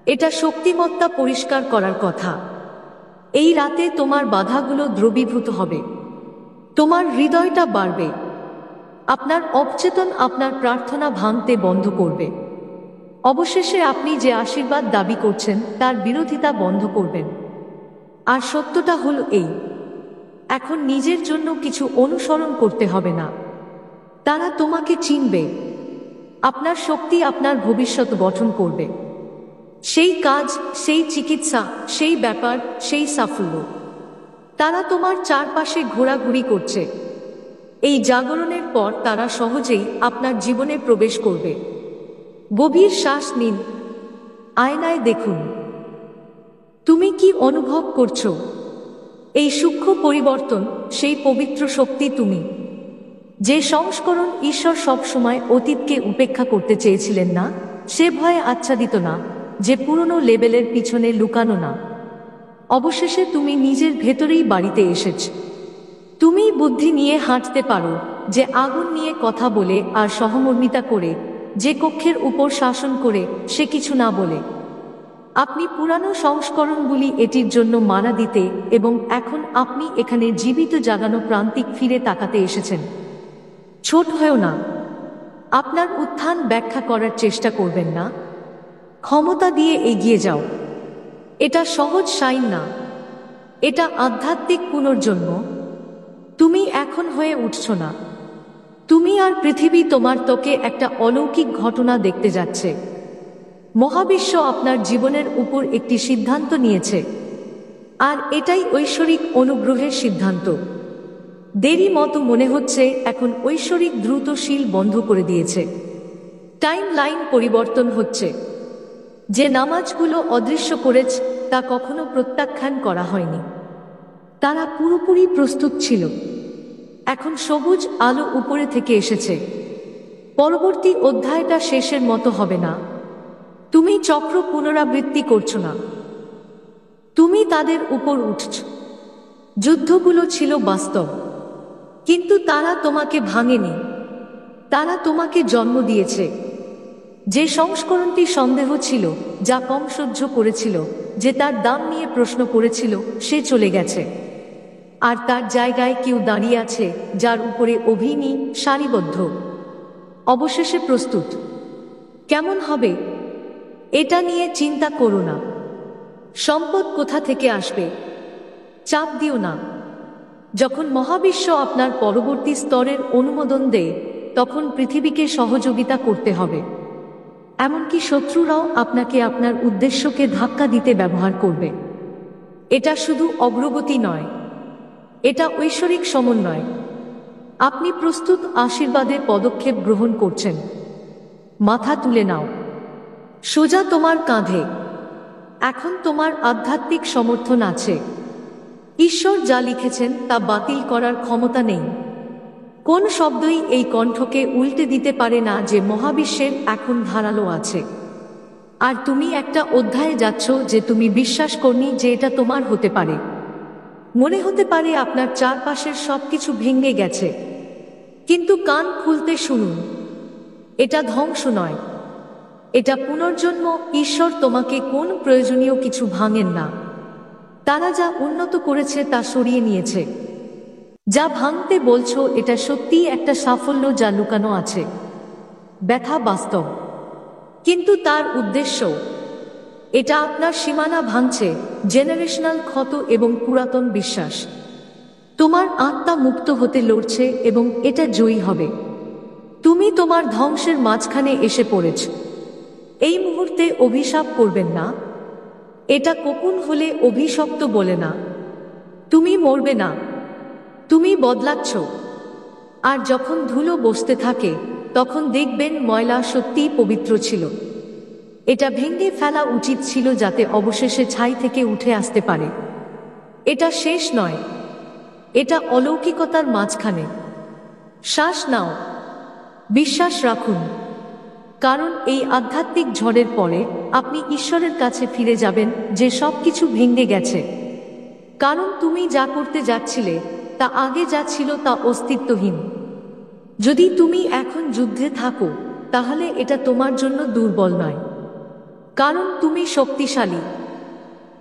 এটা শক্তিমত্তা পরিষ্কার করার কথা। এই রাতে তোমার বাধাগুলো দ্রবীভূত হবে। তোমার হৃদয়টা বাড়বে। আপনার অবচেতন আপনার প্রার্থনা ভাঙতে বন্ধ করবে। অবশেষে আপনি যে আশীর্বাদ দাবি করছেন তার বিরোধিতা বন্ধ করবেন। আর সত্যটা হলো এই, এখন নিজের জন্য কিছু অনুসরণ করতে হবে না। তারা তোমাকে চিনবে। আপনার শক্তি আপনার ভবিষ্যৎ গঠন করবে। সেই কাজ, সেই চিকিৎসা, সেই ব্যাপার, সেই সাফল্য, তারা তোমার চারপাশে ঘোরাঘুরি করছে। এই জাগরণের পর তারা সহজেই আপনার জীবনে প্রবেশ করবে। গভীর শ্বাস নিন। আয়নায় দেখুন। তুমি কি অনুভব করছো? এই সূক্ষ্ম পরিবর্তন, সেই পবিত্র শক্তি তুমি। যে সংস্করণ ঈশ্বর সবসময় অতীতকে উপেক্ষা করতে চেয়েছিলেন না, সে ভয়ে আচ্ছাদিত না, যে পুরনো লেবেলের পিছনে লুকানো না। অবশেষে তুমি নিজের ভেতরেই বাড়িতে এসেছ। তুমি বুদ্ধি নিয়ে হাঁটতে পারো, যে আগুন নিয়ে কথা বলে আর সহমর্মিতা করে, যে কক্ষের উপর শাসন করে, সে কিছু না বলে। আপনি পুরানো সংস্করণগুলি এটির জন্য মারা দিতে, এবং এখন আপনি এখানে জীবিত জাগানো প্রান্তিক ফিরে তাকাতে এসেছেন। ছোট হয়েও না। আপনার উত্থান ব্যাখ্যা করার চেষ্টা করবেন না। ক্ষমতা দিয়ে এগিয়ে যাও। এটা সহজ সাইন না, এটা আধ্যাত্মিক পুনর্জন্ম। তুমি এখন হয়ে উঠছ না। তুমি আর পৃথিবী তোমার ত্বকে একটা অলৌকিক ঘটনা দেখতে যাচ্ছে। মহাবিশ্ব আপনার জীবনের উপর একটি সিদ্ধান্ত নিয়েছে, আর এটাই ঐশ্বরিক অনুগ্রহের সিদ্ধান্ত। দেরি মতো মনে হচ্ছে এখন ঐশ্বরিক দ্রুতশীল বন্ধ করে দিয়েছে। টাইম লাইন পরিবর্তন হচ্ছে। যে নামাজগুলো অদৃশ্য করেছে তা কখনো প্রত্যাখ্যান করা হয়নি। তারা পুরোপুরি প্রস্তুত ছিল। এখন সবুজ আলো উপরে থেকে এসেছে। পরবর্তী অধ্যায়টা শেষের মতো হবে না। তুমি চক্র পুনরাবৃত্তি করছো না, তুমি তাদের উপর উঠছ। যুদ্ধগুলো ছিল বাস্তব, কিন্তু তারা তোমাকে ভাঙেনি। তারা তোমাকে জন্ম দিয়েছে। যে সংস্করণটি সন্দেহ ছিল, যা কম সহ্য করেছিল, যে তার দাম নিয়ে প্রশ্ন করেছিল, সে চলে গেছে। আর তার জায়গায় কেউ দাঁড়িয়ে আছে, যার উপরে অভিনী সারিবদ্ধ, অবশেষে প্রস্তুত। কেমন হবে এটা নিয়ে চিন্তা করো না। সম্পদ কোথা থেকে আসবে চাপ দিও না। যখন মহাবিশ্ব আপনার পরবর্তী স্তরের অনুমোদন দেয়, তখন পৃথিবীকে সহযোগিতা করতে হবে। এমনকি শত্রুরাও আপনাকে আপনার উদ্দেশ্যকে ধাক্কা দিতে ব্যবহার করবে। এটা শুধু অগ্রগতি নয়, এটা ঐশ্বরিক সমন্বয়। আপনি প্রস্তুত আশীর্বাদের পদক্ষেপ গ্রহণ করছেন। মাথা তুলে নাও। সোজা তোমার কাঁধে। এখন তোমার আধ্যাত্মিক সমর্থন আছে। ঈশ্বর যা লিখেছেন তা বাতিল করার ক্ষমতা নেই। কোন শব্দই এই কণ্ঠকে উল্টে দিতে পারে না যে মহাবিশ্বের এখন ধারালো আছে। আর তুমি একটা অধ্যায়ে যাচ্ছ যে তুমি বিশ্বাস করনি যে এটা তোমার হতে পারে। মনে হতে পারে আপনার চারপাশের সবকিছু ভেঙে গেছে, কিন্তু কান খুলতে শুনুন। এটা ধ্বংস নয়, এটা পুনর্জন্ম। ঈশ্বর তোমাকে কোন প্রয়োজনীয় কিছু ভাঙেন না। তারা যা উন্নত করেছে তা সরিয়ে নিয়েছে। যা ভাঙতে বলছো এটা সত্যিই একটা সাফল্য যা লুকানো আছে। ব্যথা বাস্তব, কিন্তু তার উদ্দেশ্য। এটা আপনার সীমানা ভাঙছে, জেনারেশনাল ক্ষত এবং পুরাতন বিশ্বাস। তোমার আত্মা মুক্ত হতে লড়ছে এবং এটা জয়ী হবে। তুমি তোমার ধ্বংসের মাঝখানে এসে পড়েছ। এই মুহূর্তে অভিশাপ করবেন না। এটা কোকুন হলে অভিশপ্ত বলে না। তুমি মরবে না, তুমি বদলাচ্ছ। আর যখন ধুলো বসতে থাকে, তখন দেখবেন ময়লা সত্যিই পবিত্র ছিল। এটা ভেঙে ফেলা উচিত ছিল যাতে অবশেষে ছাই থেকে উঠে আসতে পারে। এটা শেষ নয়, এটা অলৌকিকতার মাঝখানে। শ্বাস নাও, বিশ্বাস রাখুন, কারণ এই আধ্যাত্মিক ঝড়ের পরে আপনি ঈশ্বরের কাছে ফিরে যাবেন, যে সবকিছু ভেঙে গেছে। কারণ তুমি যা করতে যাচ্ছিলে তা আগে যা ছিল তা অস্তিত্বহীন। যদি তুমি এখন যুদ্ধে থাকো, তাহলে এটা তোমার জন্য দুর্বল নয়, কারণ তুমি শক্তিশালী।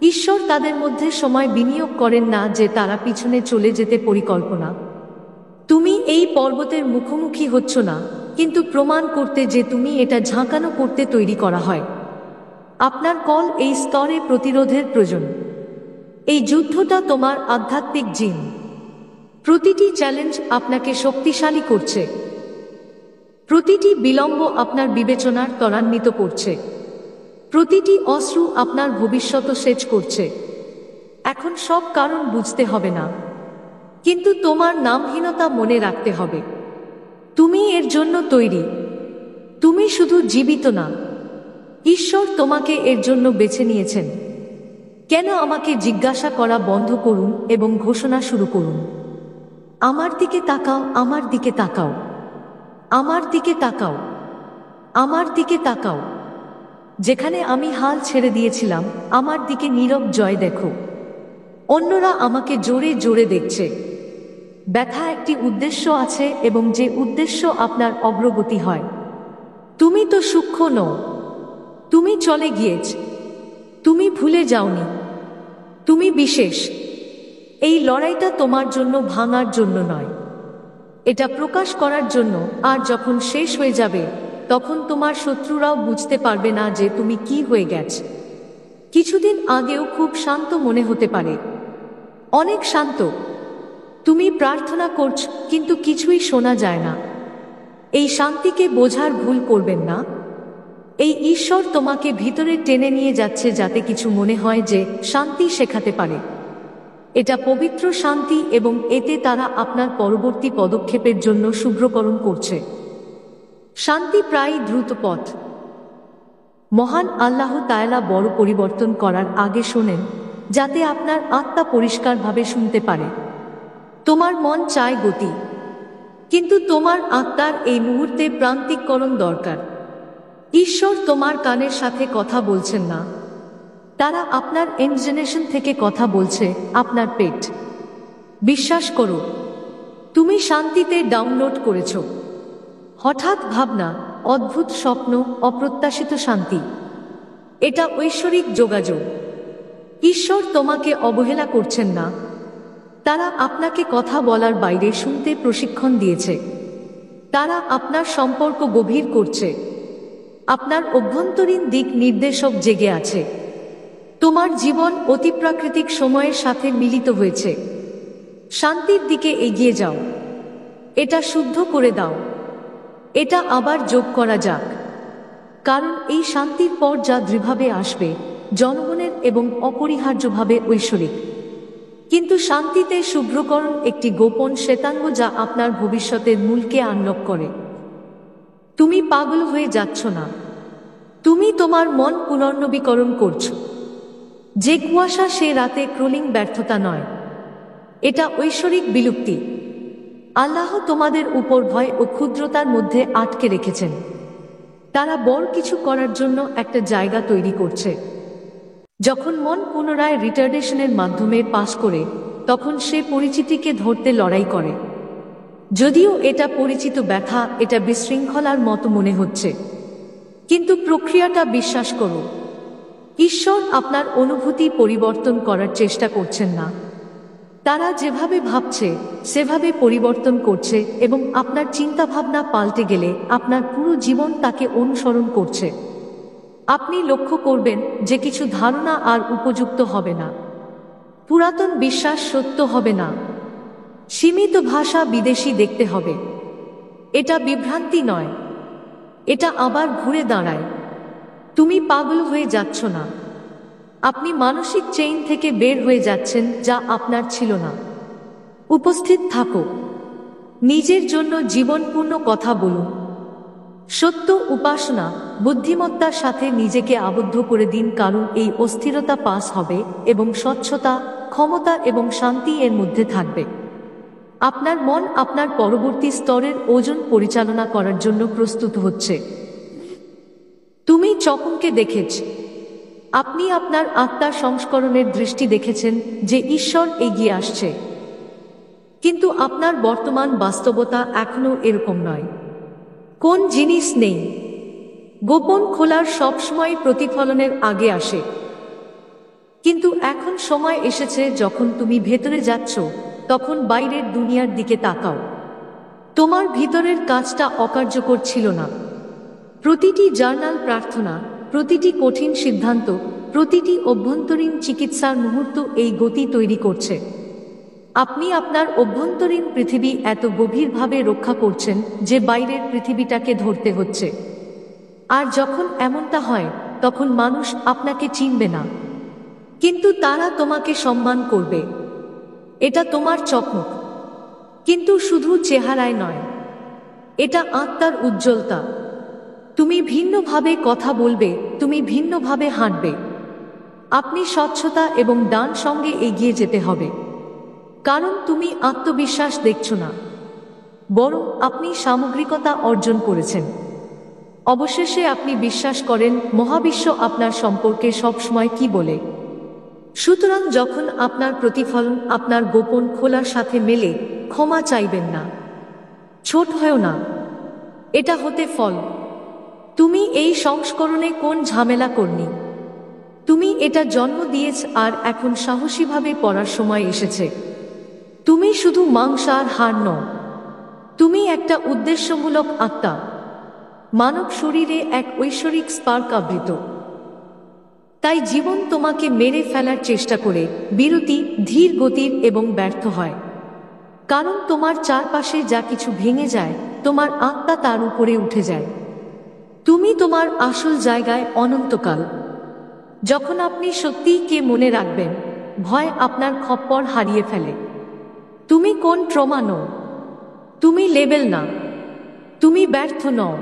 ঈশ্বর তাদের মধ্যে সময় বিনিয়োগ করেন না যে তারা পিছনে চলে যেতে পরিকল্পনা। তুমি এই পর্বতের মুখোমুখি হচ্ছ না, কিন্তু প্রমাণ করতে যে তুমি এটা ঝাঁকানো করতে তৈরি করা হয়। আপনার কল এই স্তরে প্রতিরোধের প্রয়োজন। এই যুদ্ধটা তোমার আধ্যাত্মিক জিন। প্রতিটি চ্যালেঞ্জ আপনাকে শক্তিশালী করছে। প্রতিটি বিলম্ব আপনার বিবেচনার ত্বরান্বিত করছে। প্রতিটি অশ্রু আপনার ভবিষ্যৎ সেচ করছে। এখন সব কারণ বুঝতে হবে না, কিন্তু তোমার নামহীনতা মনে রাখতে হবে। তুমি এর জন্য তৈরি। তুমি শুধু জীবিত না, ঈশ্বর তোমাকে এর জন্য বেছে নিয়েছেন। কেন আমাকে জিজ্ঞাসা করা বন্ধ করুন এবং ঘোষণা শুরু করুন। আমার দিকে তাকাও, আমার দিকে তাকাও, আমার দিকে তাকাও, আমার দিকে তাকাও। যেখানে আমি হাল ছেড়ে দিয়েছিলাম, আমার দিকে নীরব জয় দেখো। অন্যরা আমাকে জোরে জোরে দেখছে। ব্যথা একটি উদ্দেশ্য আছে এবং যে উদ্দেশ্য আপনার অগ্রগতি হয়। তুমি তো সূক্ষ্ম নও। তুমি চলে গিয়েছ। তুমি ভুলে যাওনি। তুমি বিশেষ। এই লড়াইটা তোমার জন্য ভাঙার জন্য নয়, এটা প্রকাশ করার জন্য। আর যখন শেষ হয়ে যাবে তখন তোমার শত্রুরাও বুঝতে পারবে না যে তুমি কি হয়ে গেছ। কিছুদিন আগেও খুব শান্ত মনে হতে পারে, অনেক শান্ত। তুমি প্রার্থনা করছ কিন্তু কিছুই শোনা যায় না। এই শান্তিকে বোঝার ভুল করবেন না। এই ঈশ্বর তোমাকে ভিতরে টেনে নিয়ে যাচ্ছে যাতে কিছু মনে হয় যে শান্তি শেখাতে পারে। এটা পবিত্র শান্তি এবং এতে তারা আপনার পরবর্তী পদক্ষেপের জন্য শুভ্রকরণ করছে। শান্তি প্রায় দ্রুত পথ। মহান আল্লাহ তাআলা বড় পরিবর্তন করার আগে শোনেন যাতে আপনার আত্মা পরিষ্কারভাবে শুনতে পারে। তোমার মন চায় গতি, কিন্তু তোমার আত্মার এই মুহূর্তে প্রান্তিককরণ দরকার। ঈশ্বর তোমার কানের সাথে কথা বলছেন না, তারা আপনার ইমাজিনেশন থেকে কথা বলছে, আপনার পেট। বিশ্বাস করো, তুমি শান্তিতে ডাউনলোড করেছ। হঠাৎ ভাবনা, অদ্ভুত স্বপ্ন, অপ্রত্যাশিত শান্তি। এটা ঐশ্বরিক যোগাযোগ। ঈশ্বর তোমাকে অবহেলা করছেন না, তারা আপনাকে কথা বলার বাইরে শুনতে প্রশিক্ষণ দিয়েছে। তারা আপনার সম্পর্ক গভীর করছে। আপনার অভ্যন্তরীণ দিক নির্দেশক জেগে আছে। তোমার জীবন অতিপ্রাকৃতিক সময়ের সাথে মিলিত হয়েছে। শান্তির দিকে এগিয়ে যাও। এটা শুদ্ধ করে দাও। এটা আবার যোগ করা যাক। কারণ এই শান্তির পর যা দৃঢ়ভাবে আসবে, জনগণের এবং অপরিহার্যভাবে ঐশ্বরিক। কিন্তু শান্তিতে শুভ্রকরণ একটি গোপন শ্বেতাঙ্গ যা আপনার ভবিষ্যতের মূলকে আনলক করে। তুমি পাগল হয়ে যাচ্ছ না, তুমি তোমার মন পুনর্নবীকরণ করছো। যে কুয়াশা সে রাতে ক্রোলিং ব্যর্থতা নয়, এটা ঐশ্বরিক বিলুপ্তি। আল্লাহ তোমাদের উপর ভয় ও ক্ষুদ্রতার মধ্যে আটকে রেখেছেন। তারা বড় কিছু করার জন্য একটা জায়গা তৈরি করছে। যখন মন পুনরায় রিটার্ডেশনের মাধ্যমে পাস করে, তখন সে পরিচিতিকে ধরতে লড়াই করে। যদিও এটা পরিচিত ব্যথা, এটা বিশৃঙ্খলার মতো মনে হচ্ছে, কিন্তু প্রক্রিয়াটা বিশ্বাস করো। ঈশ্বর আপনার অনুভূতি পরিবর্তন করার চেষ্টা করছেন না, তারা যেভাবে ভাবছে সেভাবে পরিবর্তন করছে এবং আপনার চিন্তাভাবনা পাল্টে গেলে আপনার পুরো জীবন তাকে অনুসরণ করছে। আপনি লক্ষ্য করবেন যে কিছু ধারণা আর উপযুক্ত হবে না, পুরাতন বিশ্বাস সত্য হবে না, সীমিত ভাষা বিদেশি দেখতে হবে। এটা বিভ্রান্তি নয়, এটা আবার ঘুরে দাঁড়ায়। তুমি পাগল হয়ে যাচ্ছ না, আপনি মানসিক চেইন থেকে বের হয়ে যাচ্ছেন যা আপনার ছিল না। উপস্থিত থাকো, নিজের জন্য জীবনপূর্ণ কথা বলুন। সত্য, উপাসনা, বুদ্ধিমত্তার সাথে নিজেকে আবদ্ধ করে দিন, কারণ এই অস্থিরতা পাস হবে এবং স্বচ্ছতা, ক্ষমতা এবং শান্তি এর মধ্যে থাকবে। আপনার মন আপনার পরবর্তী স্তরের ওজন পরিচালনা করার জন্য প্রস্তুত হচ্ছে। তুমি চকমকে দেখেছ, আপনি আপনার আত্মার সংস্করণের দৃষ্টি দেখেছেন যে ঈশ্বর এগিয়ে আসছে, কিন্তু আপনার বর্তমান বাস্তবতা এখনো এরকম নয়। কোন জিনিস নেই, গোপন খোলার সবসময় প্রতিফলনের আগে আসে। কিন্তু এখন সময় এসেছে যখন তুমি ভেতরে যাচ্ছ, তখন বাইরের দুনিয়ার দিকে তাকাও। তোমার ভিতরের কাজটা অকার্যকর ছিল না। প্রতিটি জার্নাল প্রার্থনা, প্রতিটি কঠিন সিদ্ধান্ত, প্রতিটি অভ্যন্তরীণ চিকিৎসার মুহূর্ত এই গতি তৈরি করছে। আপনি আপনার অভ্যন্তরীণ পৃথিবী এত গভীরভাবে রক্ষা করছেন যে বাইরের পৃথিবীটাকে ধরতে হচ্ছে। আর যখন এমনটা হয়, তখন মানুষ আপনাকে চিনবে না, কিন্তু তারা তোমাকে সম্মান করবে। এটা তোমার চকমক, কিন্তু শুধু চেহারায় নয়, এটা আত্মার উজ্জ্বলতা। তুমি ভিন্নভাবে কথা বলবে, তুমি ভিন্নভাবে হাঁটবে। আপনি স্বচ্ছতা এবং ডান সঙ্গে এগিয়ে যেতে হবে, কারণ তুমি আত্মবিশ্বাস দেখছো না, বরং আপনি সামগ্রিকতা অর্জন করেছেন। অবশেষে আপনি বিশ্বাস করেন মহাবিশ্ব আপনার সম্পর্কে সবসময় কি বলে। সুতরাং যখন আপনার প্রতিফলন আপনার গোপন খোলার সাথে মেলে, ক্ষমা চাইবেন না, ছোট হয়েও না। এটা হতে ফল। তুমি এই সংস্করণে কোন ঝামেলা করনি, তুমি এটা জন্ম দিয়েছ আর এখন সাহসীভাবে পড়ার সময় এসেছে। তুমি শুধু মাংস আর হাড় নও, তুমি একটা উদ্দেশ্যমূলক আত্মা, মানব শরীরে এক ঐশ্বরিক স্পার্ক আবৃত। তাই জীবন তোমাকে মেরে ফেলার চেষ্টা করে বিরতি, ধীর গতির এবং ব্যর্থ হয়, কারণ তোমার চারপাশে যা কিছু ভেঙে যায় তোমার আত্মা তার উপরে উঠে যায়। তুমি তোমার আসল জায়গায় অনন্তকাল। যখন আপনি সত্যিই কে মনে রাখবেন, ভয় আপনার খপ্পর হারিয়ে ফেলে। তুমি কোন ট্রমা নও, তুমি লেবেল না, তুমি ব্যর্থ নও,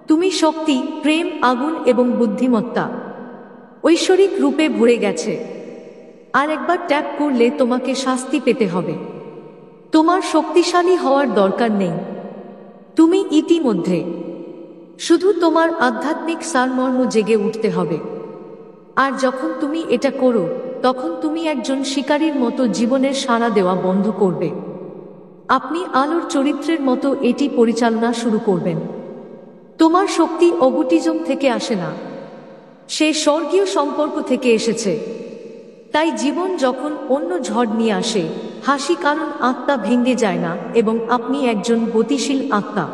তুমি শক্তি, প্রেম, আগুন এবং বুদ্ধিমত্তা ঐশ্বরিক রূপে ভরে গেছে। আর একবার ট্যাপ করলে তোমাকে শাস্তি পেতে হবে। তোমার শক্তিশালী হওয়ার দরকার নেই, তুমি ইতিমধ্যে। শুধু তোমার আধ্যাত্মিক সারমর্ম জেগে উঠতে হবে। আর যখন তুমি এটা করো, তখন তুমি একজন শিকারীর মতো জীবনের সাড়া দেওয়া বন্ধ করবে। আপনি আলোর চরিত্রের মতো এটি পরিচালনা শুরু করবেন। তোমার শক্তি অগুটিজম থেকে আসে না, সে স্বর্গীয় সম্পর্ক থেকে এসেছে। তাই জীবন যখন অন্য ঝড় নিয়ে আসে, হাসি, কারণ আত্মা ভেঙে যায় না এবং আপনি একজন গতিশীল আত্মা।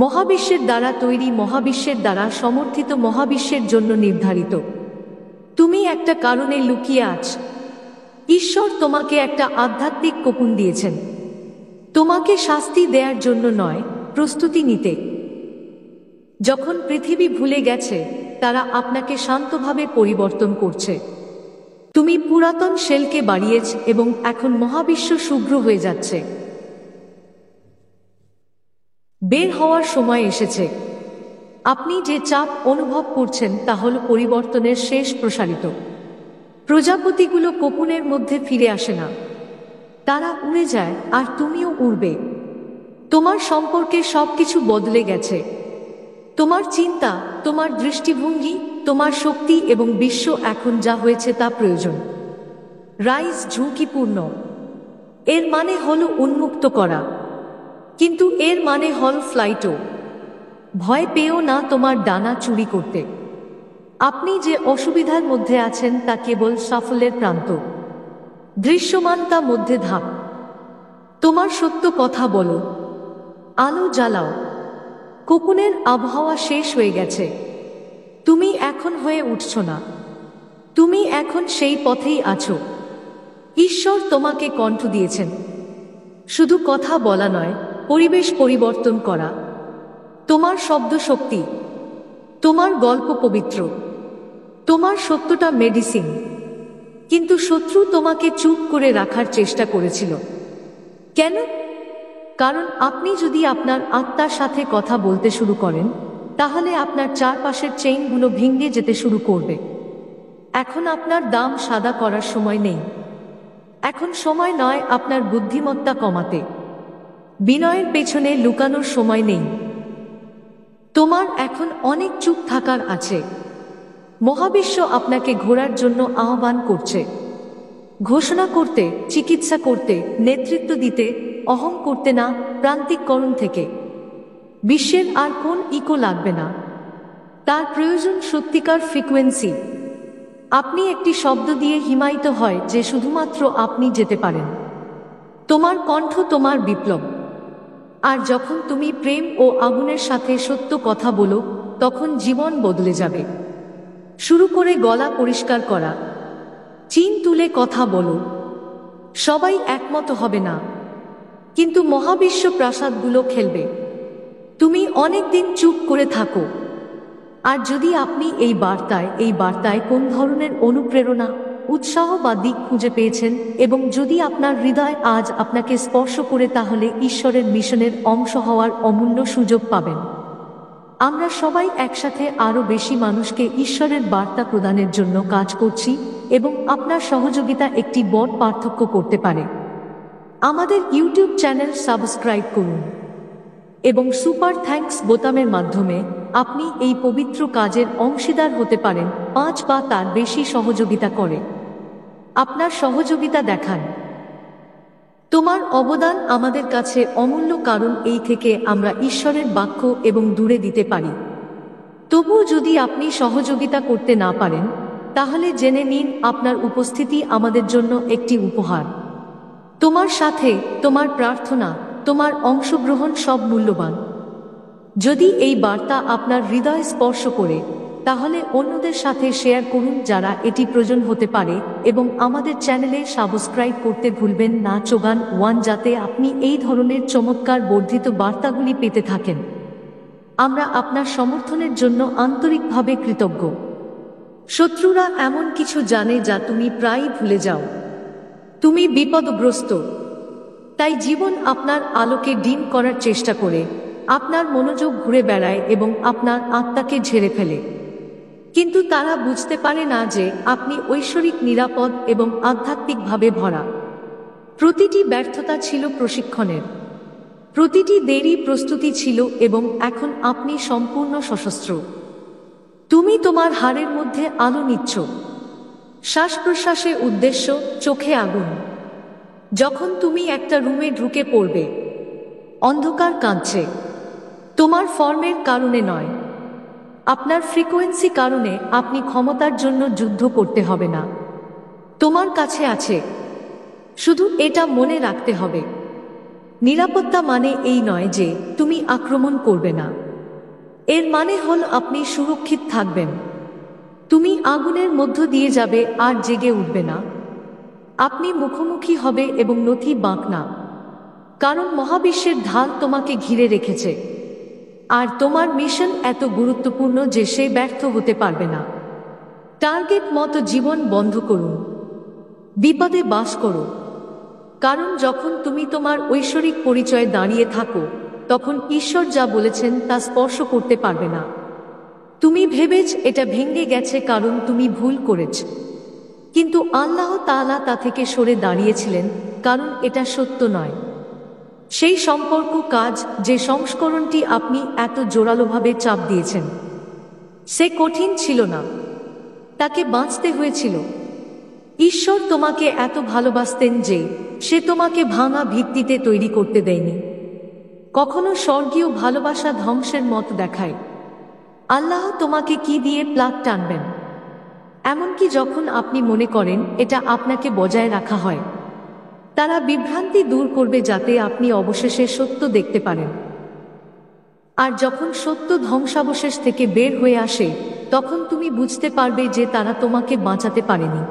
মহাবিশ্বের দ্বারা তৈরি, মহাবিশ্বের দ্বারা সমর্থিত, মহাবিশ্বের জন্য নির্ধারিত। তুমি একটা কারণে লুকিয়ে আছ। ঈশ্বর তোমাকে একটা আধ্যাত্মিক কোকুন দিয়েছেন, তোমাকে শাস্তি দেওয়ার জন্য নয়, প্রস্তুতি নিতে। যখন পৃথিবী ভুলে গেছে, তারা আপনাকে শান্তভাবে পরিবর্তন করছে। তুমি পুরাতন শেলকে বাড়িয়েছ এবং এখন মহাবিশ্ব শুভ্র হয়ে যাচ্ছে। বের হওয়ার সময় এসেছে। আপনি যে চাপ অনুভব করছেন তা হল পরিবর্তনের শেষ প্রসারিত। প্রজাপতিগুলো কোকুনের মধ্যে ফিরে আসে না, তারা উড়ে যায়, আর তুমিও উড়বে। তোমার সম্পর্কে সবকিছু বদলে গেছে। তোমার চিন্তা, তোমার দৃষ্টিভঙ্গি, তোমার শক্তি এবং বিশ্ব এখন যা হয়েছে তা প্রয়োজন। রাইজ ঝুঁকিপূর্ণ, এর মানে হল উন্মুক্ত করা, কিন্তু এর মানে হল ফ্লাইটও। ভয় পেও না তোমার ডানা চুরি করতে। আপনি যে অসুবিধার মধ্যে আছেন তা কেবল সাফল্যের প্রান্ত। দৃশ্যমানতা মধ্যে ধাপ। তোমার সত্য কথা বলো, আলো জ্বালাও। কোকুনের আবহাওয়া শেষ হয়ে গেছে। তুমি এখন হয়ে উঠছ না, তুমি এখন সেই পথেই আছো। ঈশ্বর তোমাকে কণ্ঠ দিয়েছেন, শুধু কথা বলা নয়, পরিবেশ পরিবর্তন করা। তোমার শব্দ শক্তি, তোমার গল্প পবিত্র, তোমার সত্যটা মেডিসিন। কিন্তু শত্রু তোমাকে চুপ করে রাখার চেষ্টা করেছিল। কেন? কারণ আপনি যদি আপনার আত্মার সাথে কথা বলতে শুরু করেন, তাহলে আপনার চারপাশের চেইনগুলো ভেঙে যেতে শুরু করবে। এখন আপনার দাম সাদা করার সময় নেই। এখন সময় নয় আপনার বুদ্ধিমত্তা কমাতে। বিনয়ের পেছনে লুকানোর সময় নেই। তোমার এখন অনেক চুপ থাকার আছে। মহাবিশ্ব আপনাকে ঘোরার জন্য আহ্বান করছে, ঘোষণা করতে, চিকিৎসা করতে, নেতৃত্ব দিতে, অহং করতে না, প্রান্তিককরণ থেকে। বিশ্বের আর কোন ইকো লাগবে না, তার প্রয়োজন সত্যিকার ফ্রিকোয়েন্সি। আপনি একটি শব্দ দিয়ে হিমায়িত হয় যে শুধুমাত্র আপনি যেতে পারেন। তোমার কণ্ঠ তোমার বিপ্লব। আর যখন তুমি প্রেম ও আগুনের সাথে সত্য কথা বলো, তখন জীবন বদলে যাবে। শুরু করে গলা পরিষ্কার করা, চিন তুলে কথা বলো। সবাই একমত হবে না, কিন্তু মহাবিশ্ব প্রাসাদগুলো খেলবে। তুমি অনেক দিন চুপ করে থাকো। আর যদি আপনি এই বার্তায় কোন ধরনের অনুপ্রেরণা, উৎসাহ বা দিক খুঁজে পেয়েছেন, এবং যদি আপনার হৃদয় আজ আপনাকে স্পর্শ করে, তাহলে ঈশ্বরের মিশনের অংশ হওয়ার অমূল্য সুযোগ পাবেন। আমরা সবাই একসাথে আরও বেশি মানুষকে ঈশ্বরের বার্তা প্রদানের জন্য কাজ করছি, এবং আপনার সহযোগিতা একটি বড় পার্থক্য করতে পারে। আমাদের ইউটিউব চ্যানেল সাবস্ক্রাইব করুন এবং সুপার থ্যাঙ্কস বোতামের মাধ্যমে আপনি এই পবিত্র কাজের অংশীদার হতে পারেন। 5 বা তার বেশি সহযোগিতা করে। আপনার সহযোগিতা দেখান। তোমার অবদান আমাদের কাছে অমূল্য, কারণ এই থেকে আমরা ঈশ্বরের বাক্য এবং দূরে দিতে পারি। তবুও যদি আপনি সহযোগিতা করতে না পারেন, তাহলে জেনে নিন আপনার উপস্থিতি আমাদের জন্য একটি উপহার। তোমার সাথে তোমার প্রার্থনা, তোমার অংশগ্রহণ সব মূল্যবান। যদি এই বার্তা আপনার হৃদয় স্পর্শ করে, তাহলে অন্যদের সাথে শেয়ার করুন যারা এটি প্রয়োজন হতে পারে, এবং আমাদের চ্যানেলে সাবস্ক্রাইব করতে ভুলবেন না। চোগান 1, যাতে আপনি এই ধরনের চমৎকার বর্ধিত বার্তাগুলি পেতে থাকেন। আমরা আপনার সমর্থনের জন্য আন্তরিকভাবে কৃতজ্ঞ। শত্রুরা এমন কিছু জানে যা তুমি প্রায়ই ভুলে যাও। তুমি বিপদগ্রস্ত, তাই জীবন আপনার আলোকে ডিম করার চেষ্টা করে, আপনার মনোযোগ ঘুরে বেড়ায় এবং আপনার আত্মাকে ঝেড়ে ফেলে। কিন্তু তারা বুঝতে পারে না যে আপনি ঐশ্বরিক, নিরাপদ এবং আধ্যাত্মিকভাবে ভরা। প্রতিটি ব্যর্থতা ছিল প্রশিক্ষণের, প্রতিটি দেরি প্রস্তুতি ছিল, এবং এখন আপনি সম্পূর্ণ সশস্ত্র। তুমি তোমার হাড়ের মধ্যে আলো নিচ্ছ, শ্বাস প্রশ্বাসে উদ্দেশ্য, চোখে আগুন। যখন তুমি একটা রুমে ঢুকে পড়বে, অন্ধকার কাঁদছে, তোমার ফর্মের কারণে নয়, আপনার ফ্রিকোয়েন্সি কারণে। আপনি ক্ষমতার জন্য যুদ্ধ করতে হবে না, তোমার কাছে আছে। শুধু এটা মনে রাখতে হবে, নিরাপত্তা মানে এই নয় যে তুমি আক্রমণ করবে না। এর মানে হল আপনি সুরক্ষিত থাকবেন। তুমি আগুনের মধ্য দিয়ে যাবে আর জেগে উঠবে না। আপনি মুখোমুখি হবে এবং নথি বাঁক না, কারণ মহাবিশ্বের ঢাল তোমাকে ঘিরে রেখেছে, আর তোমার মিশন এত গুরুত্বপূর্ণ যে সে ব্যর্থ হতে পারবে না। টার্গেট মতো জীবন বন্ধ করুন, বিপদে বাস করো, কারণ যখন তুমি তোমার ঐশ্বরিক পরিচয়ে দাঁড়িয়ে থাকো, তখন ঈশ্বর যা বলেছেন তা স্পর্শ করতে পারবে না। তুমি ভেবেছ এটা ভেঙে গেছে কারণ তুমি ভুল করেছ, কিন্তু আল্লাহ তাআলা তা থেকে সরে দাঁড়িয়েছিলেন, কারণ এটা সত্য নয়। সেই সম্পর্ক, কাজ, যে সংস্করণটি আপনি এত জোরালোভাবে চাপ দিয়েছেন, সে কঠিন ছিল না, তাকে বাঁচতে হয়েছিল। ঈশ্বর তোমাকে এত ভালোবাসতেন যে সে তোমাকে ভাঙা ভিত্তিতে তৈরি করতে দেয়নি। কখনো স্বর্গীয় ভালোবাসা ধ্বংসের মত দেখায়। আল্লাহ তোমাকে কি দিয়ে প্লাগ টানবেন, এমনকি যখন আপনি মনে করেন এটা আপনাকে বজায় রাখা হয়। তারা বিভ্রান্তি দূর করবে যাতে আপনি অবশেষে সত্য দেখতে পারেন। আর যখন সত্য ধ্বংসাবশেষ থেকে বের হয়ে আসে, তখন তুমি বুঝতে পারবে যে তারা তোমাকে বাঁচাতে পারেনি,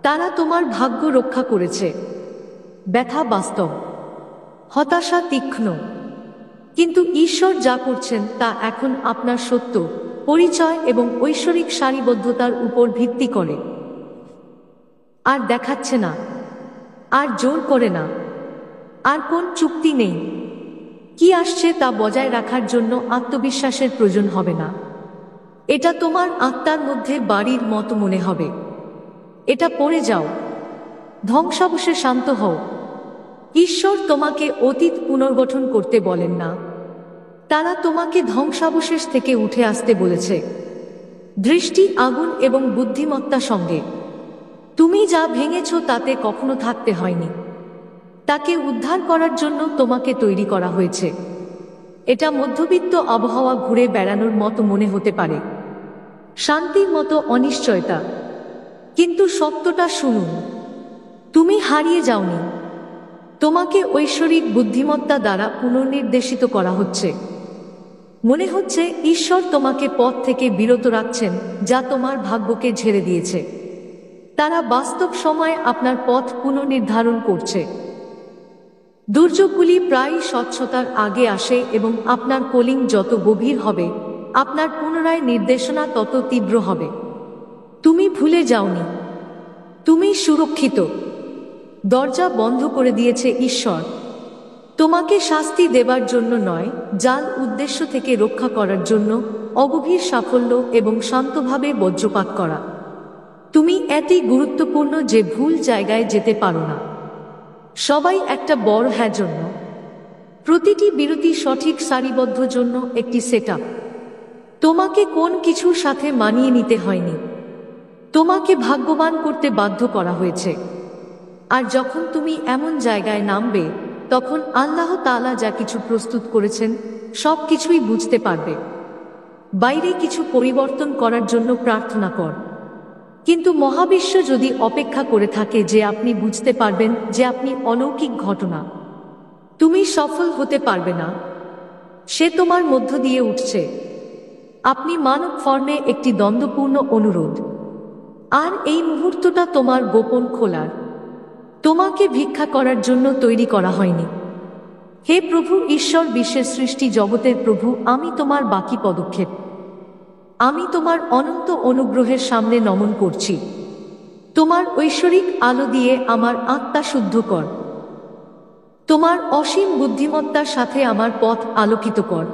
তারা তোমার ভাগ্য রক্ষা করেছে। ব্যথা বাস্তব, হতাশা তীক্ষ্ণ, কিন্তু ঈশ্বর যা করছেন তা এখন আপনার সত্য, পরিচয় এবং ঐশ্বরিক সারিবদ্ধতার উপর ভিত্তি করে। আর দেখাচ্ছে না, আর জোর করে না, আর কোন চুক্তি নেই। কি আসছে তা বজায় রাখার জন্য আত্মবিশ্বাসের প্রয়োজন হবে না। এটা তোমার আত্মার মধ্যে বাড়ির মতো মনে হবে। এটা পড়ে যাও, ধ্বংসাবশে শান্ত হও। ঈশ্বর তোমাকে অতীত পুনর্গঠন করতে বলেন না, তারা তোমাকে ধ্বংসাবশেষ থেকে উঠে আসতে বলেছে। দৃষ্টি, আগুন এবং বুদ্ধিমত্তা সঙ্গে। তুমি যা ভেঙেছ তাতে কখনো থাকতে হয়নি, তাকে উদ্ধার করার জন্য তোমাকে তৈরি করা হয়েছে। এটা মধ্যবিত্ত আবহাওয়া ঘুরে বেড়ানোর মতো মনে হতে পারে, শান্তির মতো অনিশ্চয়তা, কিন্তু সত্যটা শুনুন, তুমি হারিয়ে যাওনি। তোমাকে ঐশ্বরিক বুদ্ধিমত্তা দ্বারা পুনর্নির্দেশিত করা হচ্ছে। মনে হচ্ছে ঈশ্বর তোমাকে পথ থেকে বিরত রাখছেন যা তোমার ভাগ্যকে ঝেড়ে দিয়েছে। তারা বাস্তব সময়ে আপনার পথ পুনর্নির্ধারণ করছে। দুর্যোগগুলি প্রায়ই স্বচ্ছতার আগে আসে, এবং আপনার কলিং যত গভীর হবে, আপনার পুনরায় নির্দেশনা তত তীব্র হবে। তুমি ভুলে যাওনি, তুমি সুরক্ষিত। দরজা বন্ধ করে দিয়েছে ঈশ্বর, তোমাকে শাস্তি দেবার জন্য নয়, জাল উদ্দেশ্য থেকে রক্ষা করার জন্য। অগভীর সাফল্য এবং শান্তভাবে বজ্রপাত করা। তুমি এতই গুরুত্বপূর্ণ যে ভুল জায়গায় যেতে পারো না। সবাই একটা বড় হ্যাঁ জন্য। প্রতিটি বিরতি সঠিক সারিবদ্ধ জন্য একটি সেটআপ। তোমাকে কোন কিছুর সাথে মানিয়ে নিতে হয়নি, তোমাকে ভাগ্যবান করতে বাধ্য করা হয়েছে। আর যখন তুমি এমন জায়গায় নামবে, তখন আল্লাহ তাআলা যা কিছু প্রস্তুত করেছেন সব কিছুই বুঝতে পারবে। বাইরে কিছু পরিবর্তন করার জন্য প্রার্থনা কর, কিন্তু মহাবিশ্ব যদি অপেক্ষা করে থাকে যে আপনি বুঝতে পারবেন যে আপনি অলৌকিক ঘটনা, তুমি সফল হতে পারবে না, সে তোমার মধ্য দিয়ে উঠছে। আপনি মানব ফর্মে একটি দ্বন্দ্বপূর্ণ অনুরোধ, আর এই মুহূর্তটা তোমার গোপন খোলার। তোমাকে ভিক্ষা করার জন্য তৈরি করা হয়নি। হে প্রভু ঈশ্বর, বিশ্বের সৃষ্টি জগতের প্রভু, আমি তোমার বাকি পদক্ষেপ, আমি তোমার অনন্ত অনুগ্রহের সামনে নমন করছি। তোমার ঐশ্বরিক আলো দিয়ে আমার আত্মা শুদ্ধ কর, তোমার অসীম বুদ্ধিমত্তার সাথে আমার পথ আলোকিত কর।